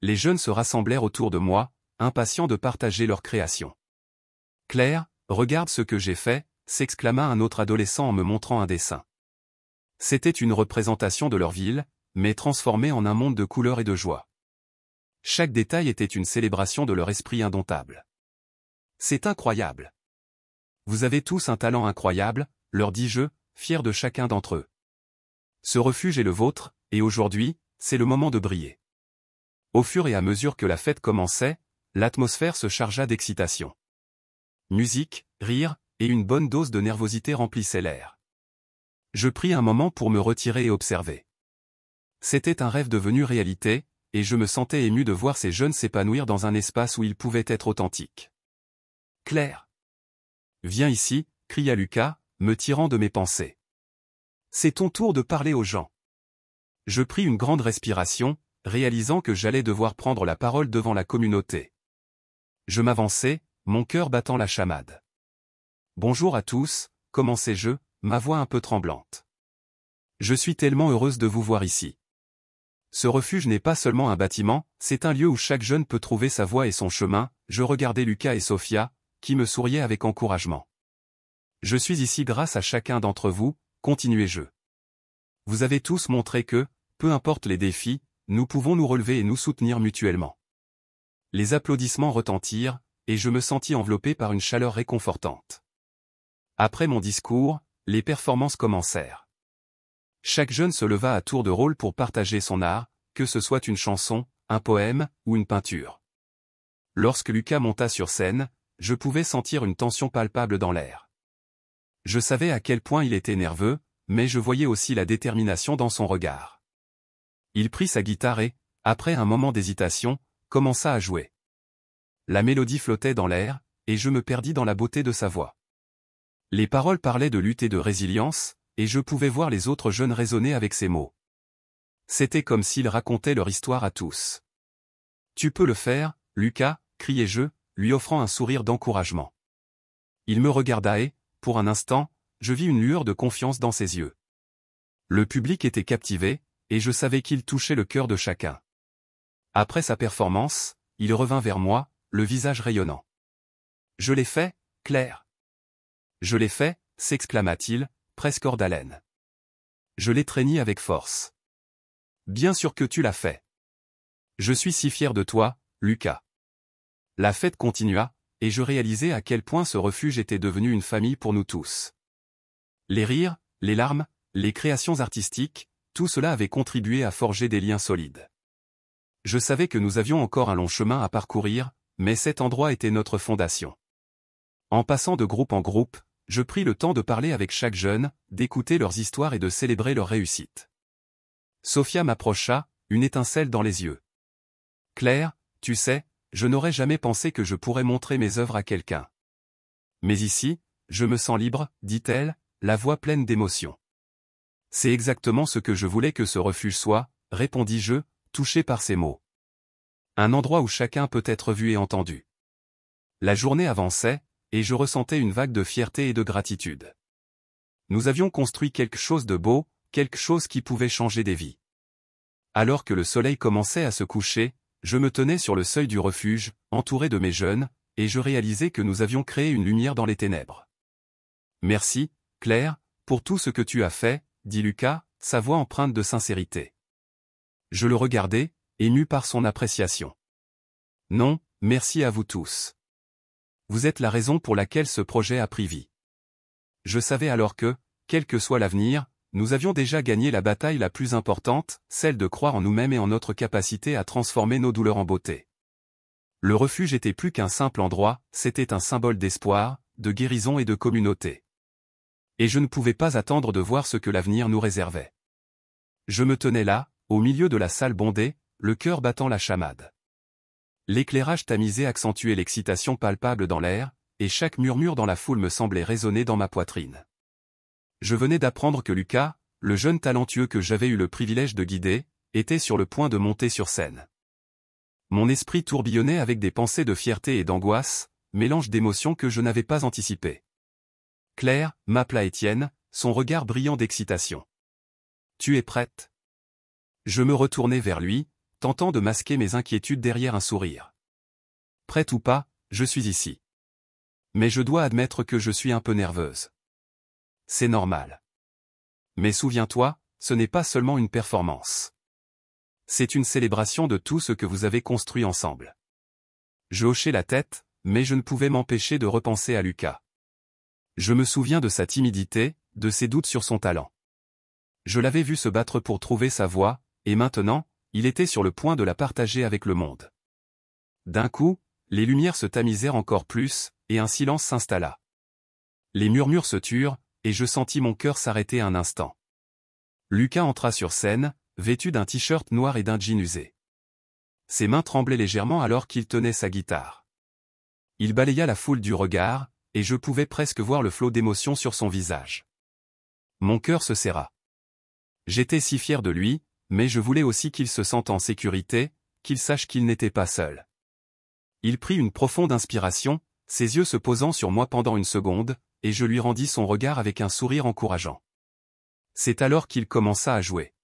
[SPEAKER 1] Les jeunes se rassemblèrent autour de moi, impatients de partager leur création. « Claire, regarde ce que j'ai fait » s'exclama un autre adolescent en me montrant un dessin. C'était une représentation de leur ville, mais transformée en un monde de couleurs et de joie. Chaque détail était une célébration de leur esprit indomptable. « C'est incroyable. Vous avez tous un talent incroyable, leur dis-je, fier de chacun d'entre eux. Ce refuge est le vôtre, et aujourd'hui, c'est le moment de briller. » Au fur et à mesure que la fête commençait, l'atmosphère se chargea d'excitation. Musique, rire, et une bonne dose de nervosité remplissaient l'air. Je pris un moment pour me retirer et observer. C'était un rêve devenu réalité, et je me sentais ému de voir ces jeunes s'épanouir dans un espace où ils pouvaient être authentiques. « Claire ! Viens ici » cria Lucas, me tirant de mes pensées. « C'est ton tour de parler aux gens. » Je pris une grande respiration, réalisant que j'allais devoir prendre la parole devant la communauté. Je m'avançai, mon cœur battant la chamade. « Bonjour à tous » commençai-je, ma voix un peu tremblante. « Je suis tellement heureuse de vous voir ici. Ce refuge n'est pas seulement un bâtiment, c'est un lieu où chaque jeune peut trouver sa voie et son chemin. » Je regardais Lucas et Sophia, qui me souriaient avec encouragement. « Je suis ici grâce à chacun d'entre vous » continuai-je. « Vous avez tous montré que, peu importe les défis, nous pouvons nous relever et nous soutenir mutuellement. » Les applaudissements retentirent, et je me sentis enveloppé par une chaleur réconfortante. Après mon discours, les performances commencèrent. Chaque jeune se leva à tour de rôle pour partager son art, que ce soit une chanson, un poème, ou une peinture. Lorsque Lucas monta sur scène, je pouvais sentir une tension palpable dans l'air. Je savais à quel point il était nerveux, mais je voyais aussi la détermination dans son regard. Il prit sa guitare et, après un moment d'hésitation, commença à jouer. La mélodie flottait dans l'air, et je me perdis dans la beauté de sa voix. Les paroles parlaient de lutte et de résilience, et je pouvais voir les autres jeunes résonner avec ces mots. C'était comme s'ils racontaient leur histoire à tous. « Tu peux le faire, Lucas » criai-je, lui offrant un sourire d'encouragement. Il me regarda et, pour un instant, je vis une lueur de confiance dans ses yeux. Le public était captivé, et je savais qu'il touchait le cœur de chacun. Après sa performance, il revint vers moi, le visage rayonnant. « Je l'ai fait, Claire. »« Je l'ai fait » s'exclama-t-il, presque hors d'haleine. Je l'étreignis avec force. « Bien sûr que tu l'as fait. Je suis si fier de toi, Lucas. » La fête continua, et je réalisai à quel point ce refuge était devenu une famille pour nous tous. Les rires, les larmes, les créations artistiques, tout cela avait contribué à forger des liens solides. Je savais que nous avions encore un long chemin à parcourir, mais cet endroit était notre fondation. En passant de groupe en groupe, je pris le temps de parler avec chaque jeune, d'écouter leurs histoires et de célébrer leur réussite. Sophia m'approcha, une étincelle dans les yeux. « Claire, tu sais, je n'aurais jamais pensé que je pourrais montrer mes œuvres à quelqu'un. Mais ici, je me sens libre, dit-elle, la voix pleine d'émotion. C'est exactement ce que je voulais que ce refuge soit, répondis-je, touché par ces mots. Un endroit où chacun peut être vu et entendu. La journée avançait, et je ressentais une vague de fierté et de gratitude. Nous avions construit quelque chose de beau, quelque chose qui pouvait changer des vies. Alors que le soleil commençait à se coucher, je me tenais sur le seuil du refuge, entouré de mes jeunes, et je réalisais que nous avions créé une lumière dans les ténèbres. « Merci, Claire, pour tout ce que tu as fait » dit Lucas, sa voix empreinte de sincérité. Je le regardai, ému par son appréciation. Non, merci à vous tous. Vous êtes la raison pour laquelle ce projet a pris vie. Je savais alors que, quel que soit l'avenir, nous avions déjà gagné la bataille la plus importante, celle de croire en nous-mêmes et en notre capacité à transformer nos douleurs en beauté. Le refuge était plus qu'un simple endroit, c'était un symbole d'espoir, de guérison et de communauté. Et je ne pouvais pas attendre de voir ce que l'avenir nous réservait. Je me tenais là, au milieu de la salle bondée, le cœur battant la chamade. L'éclairage tamisé accentuait l'excitation palpable dans l'air, et chaque murmure dans la foule me semblait résonner dans ma poitrine. Je venais d'apprendre que Lucas, le jeune talentueux que j'avais eu le privilège de guider, était sur le point de monter sur scène. Mon esprit tourbillonnait avec des pensées de fierté et d'angoisse, mélange d'émotions que je n'avais pas anticipées. Claire, m'appela Étienne, son regard brillant d'excitation. « Tu es prête ?» Je me retournai vers lui, tentant de masquer mes inquiétudes derrière un sourire. « Prête ou pas, je suis ici. Mais je dois admettre que je suis un peu nerveuse. C'est normal. Mais souviens-toi, ce n'est pas seulement une performance. C'est une célébration de tout ce que vous avez construit ensemble. » Je hochai la tête, mais je ne pouvais m'empêcher de repenser à Lucas. Je me souviens de sa timidité, de ses doutes sur son talent. Je l'avais vu se battre pour trouver sa voie, et maintenant, il était sur le point de la partager avec le monde. D'un coup, les lumières se tamisèrent encore plus, et un silence s'installa. Les murmures se turent, et je sentis mon cœur s'arrêter un instant. Lucas entra sur scène, vêtu d'un t-shirt noir et d'un jean usé. Ses mains tremblaient légèrement alors qu'il tenait sa guitare. Il balaya la foule du regard, et je pouvais presque voir le flot d'émotion sur son visage. Mon cœur se serra. J'étais si fier de lui, mais je voulais aussi qu'il se sente en sécurité, qu'il sache qu'il n'était pas seul. Il prit une profonde inspiration, ses yeux se posant sur moi pendant une seconde, et je lui rendis son regard avec un sourire encourageant. C'est alors qu'il commença à jouer.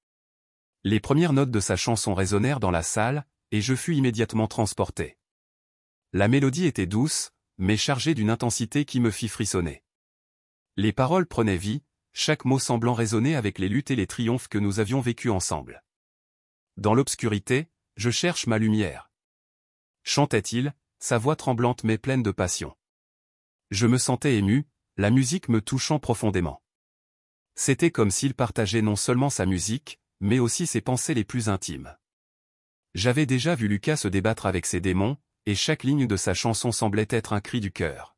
[SPEAKER 1] Les premières notes de sa chanson résonnèrent dans la salle, et je fus immédiatement transporté. La mélodie était douce, mais chargée d'une intensité qui me fit frissonner. Les paroles prenaient vie, chaque mot semblant résonner avec les luttes et les triomphes que nous avions vécus ensemble. Dans l'obscurité, je cherche ma lumière. Chantait-il, sa voix tremblante mais pleine de passion. Je me sentais ému, la musique me touchant profondément. C'était comme s'il partageait non seulement sa musique, mais aussi ses pensées les plus intimes. J'avais déjà vu Lucas se débattre avec ses démons, et chaque ligne de sa chanson semblait être un cri du cœur.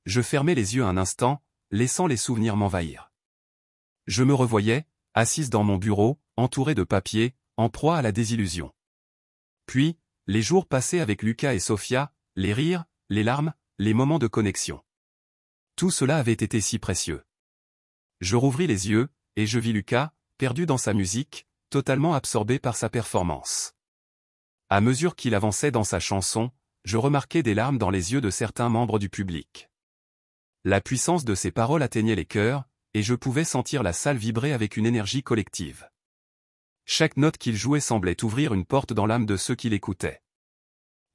[SPEAKER 1] Je fermai les yeux un instant, laissant les souvenirs m'envahir. Je me revoyais, assise dans mon bureau, entourée de papiers, en proie à la désillusion. Puis, les jours passés avec Lucas et Sophia, les rires, les larmes, les moments de connexion. Tout cela avait été si précieux. Je rouvris les yeux, et je vis Lucas, perdu dans sa musique, totalement absorbé par sa performance. À mesure qu'il avançait dans sa chanson, je remarquais des larmes dans les yeux de certains membres du public. La puissance de ses paroles atteignait les cœurs, et je pouvais sentir la salle vibrer avec une énergie collective. Chaque note qu'il jouait semblait ouvrir une porte dans l'âme de ceux qui l'écoutaient.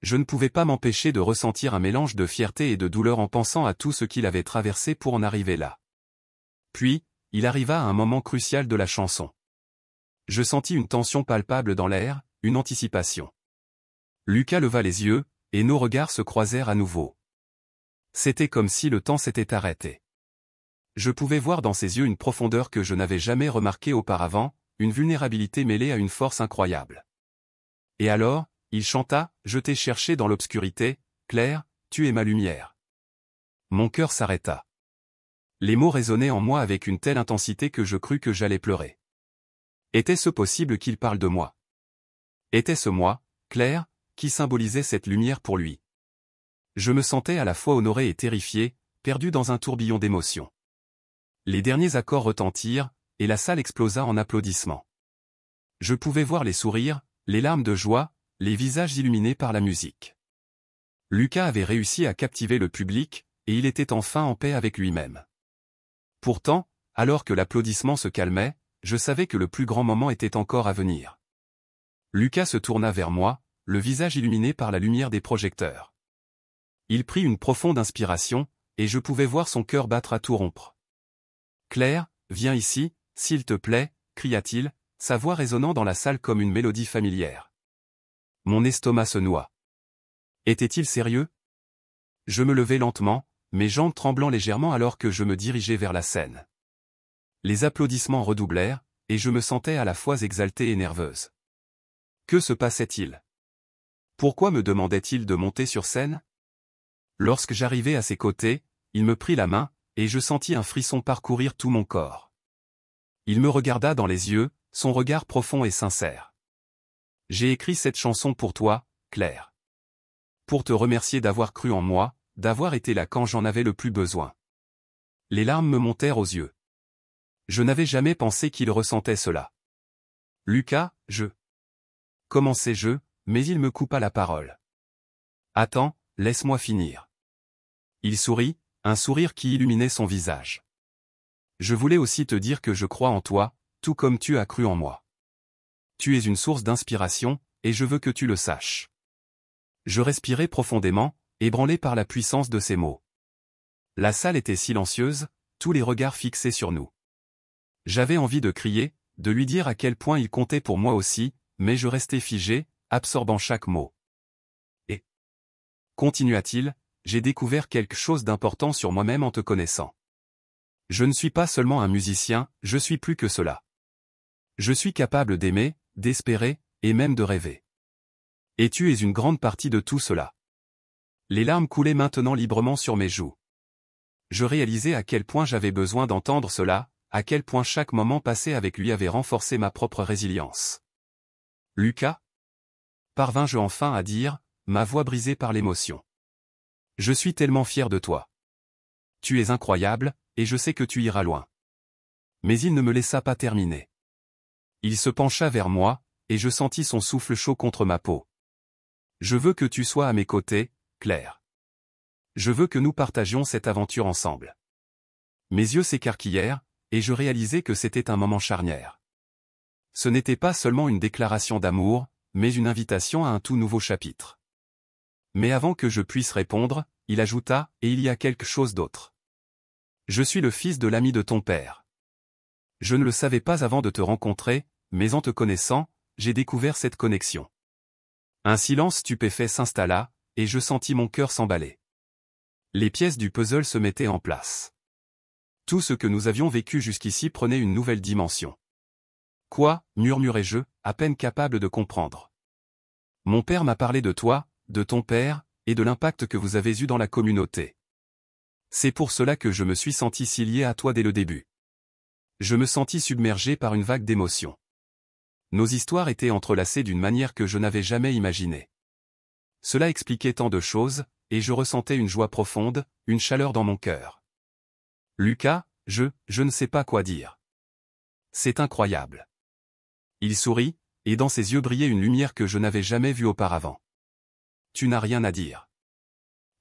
[SPEAKER 1] Je ne pouvais pas m'empêcher de ressentir un mélange de fierté et de douleur en pensant à tout ce qu'il avait traversé pour en arriver là. Puis, il arriva à un moment crucial de la chanson. Je sentis une tension palpable dans l'air, une anticipation. Lucas leva les yeux, et nos regards se croisèrent à nouveau. C'était comme si le temps s'était arrêté. Je pouvais voir dans ses yeux une profondeur que je n'avais jamais remarquée auparavant, une vulnérabilité mêlée à une force incroyable. Et alors, il chanta, « Je t'ai cherché dans l'obscurité, Claire, tu es ma lumière. » Mon cœur s'arrêta. Les mots résonnaient en moi avec une telle intensité que je crus que j'allais pleurer. Était-ce possible qu'il parle de moi? Était-ce moi, Claire, qui symbolisait cette lumière pour lui? Je me sentais à la fois honoré et terrifié, perdu dans un tourbillon d'émotions. Les derniers accords retentirent, et la salle explosa en applaudissements. Je pouvais voir les sourires, les larmes de joie, les visages illuminés par la musique. Lucas avait réussi à captiver le public, et il était enfin en paix avec lui-même. Pourtant, alors que l'applaudissement se calmait, je savais que le plus grand moment était encore à venir. Lucas se tourna vers moi, le visage illuminé par la lumière des projecteurs. Il prit une profonde inspiration, et je pouvais voir son cœur battre à tout rompre. « Claire, viens ici, s'il te plaît, » cria-t-il, sa voix résonnant dans la salle comme une mélodie familière. Mon estomac se noie. Était-il sérieux? Je me levai lentement, mes jambes tremblant légèrement alors que je me dirigeais vers la scène. Les applaudissements redoublèrent, et je me sentais à la fois exaltée et nerveuse. Que se passait-il? Pourquoi me demandait-il de monter sur scène? Lorsque j'arrivai à ses côtés, il me prit la main, et je sentis un frisson parcourir tout mon corps. Il me regarda dans les yeux, son regard profond et sincère. J'ai écrit cette chanson pour toi, Claire. Pour te remercier d'avoir cru en moi, d'avoir été là quand j'en avais le plus besoin. Les larmes me montèrent aux yeux. Je n'avais jamais pensé qu'il ressentait cela. Lucas, commençai-je, mais il me coupa la parole. Attends, laisse-moi finir. Il sourit, un sourire qui illuminait son visage. Je voulais aussi te dire que je crois en toi, tout comme tu as cru en moi. Tu es une source d'inspiration, et je veux que tu le saches. Je respirai profondément, ébranlé par la puissance de ces mots. La salle était silencieuse, tous les regards fixés sur nous. J'avais envie de crier, de lui dire à quel point il comptait pour moi aussi, mais je restais figé, absorbant chaque mot. Et, continua-t-il, j'ai découvert quelque chose d'important sur moi-même en te connaissant. Je ne suis pas seulement un musicien, je suis plus que cela. Je suis capable d'aimer, d'espérer, et même de rêver. Et tu es une grande partie de tout cela. Les larmes coulaient maintenant librement sur mes joues. Je réalisais à quel point j'avais besoin d'entendre cela, à quel point chaque moment passé avec lui avait renforcé ma propre résilience. Lucas? Parvins-je enfin à dire, ma voix brisée par l'émotion. Je suis tellement fier de toi. Tu es incroyable, et je sais que tu iras loin. Mais il ne me laissa pas terminer. Il se pencha vers moi, et je sentis son souffle chaud contre ma peau. Je veux que tu sois à mes côtés, Claire. Je veux que nous partagions cette aventure ensemble. Mes yeux s'écarquillèrent, et je réalisai que c'était un moment charnière. Ce n'était pas seulement une déclaration d'amour, mais une invitation à un tout nouveau chapitre. Mais avant que je puisse répondre, il ajouta, et il y a quelque chose d'autre. Je suis le fils de l'ami de ton père. Je ne le savais pas avant de te rencontrer, mais en te connaissant, j'ai découvert cette connexion. Un silence stupéfait s'installa, et je sentis mon cœur s'emballer. Les pièces du puzzle se mettaient en place. Tout ce que nous avions vécu jusqu'ici prenait une nouvelle dimension. Quoi, murmurai-je, à peine capable de comprendre. Mon père m'a parlé de toi, de ton père, et de l'impact que vous avez eu dans la communauté. C'est pour cela que je me suis senti si lié à toi dès le début. Je me sentis submergé par une vague d'émotions. Nos histoires étaient entrelacées d'une manière que je n'avais jamais imaginée. Cela expliquait tant de choses, et je ressentais une joie profonde, une chaleur dans mon cœur. Lucas, je ne sais pas quoi dire. C'est incroyable. Il sourit, et dans ses yeux brillait une lumière que je n'avais jamais vue auparavant. Tu n'as rien à dire.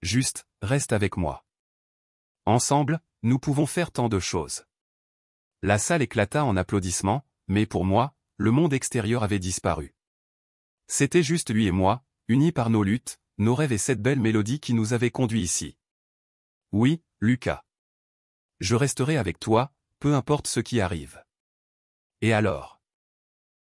[SPEAKER 1] Juste, reste avec moi. Ensemble, nous pouvons faire tant de choses. La salle éclata en applaudissements, mais pour moi, le monde extérieur avait disparu. C'était juste lui et moi, unis par nos luttes, nos rêves et cette belle mélodie qui nous avait conduits ici. Oui, Lucas. Je resterai avec toi, peu importe ce qui arrive. Et alors?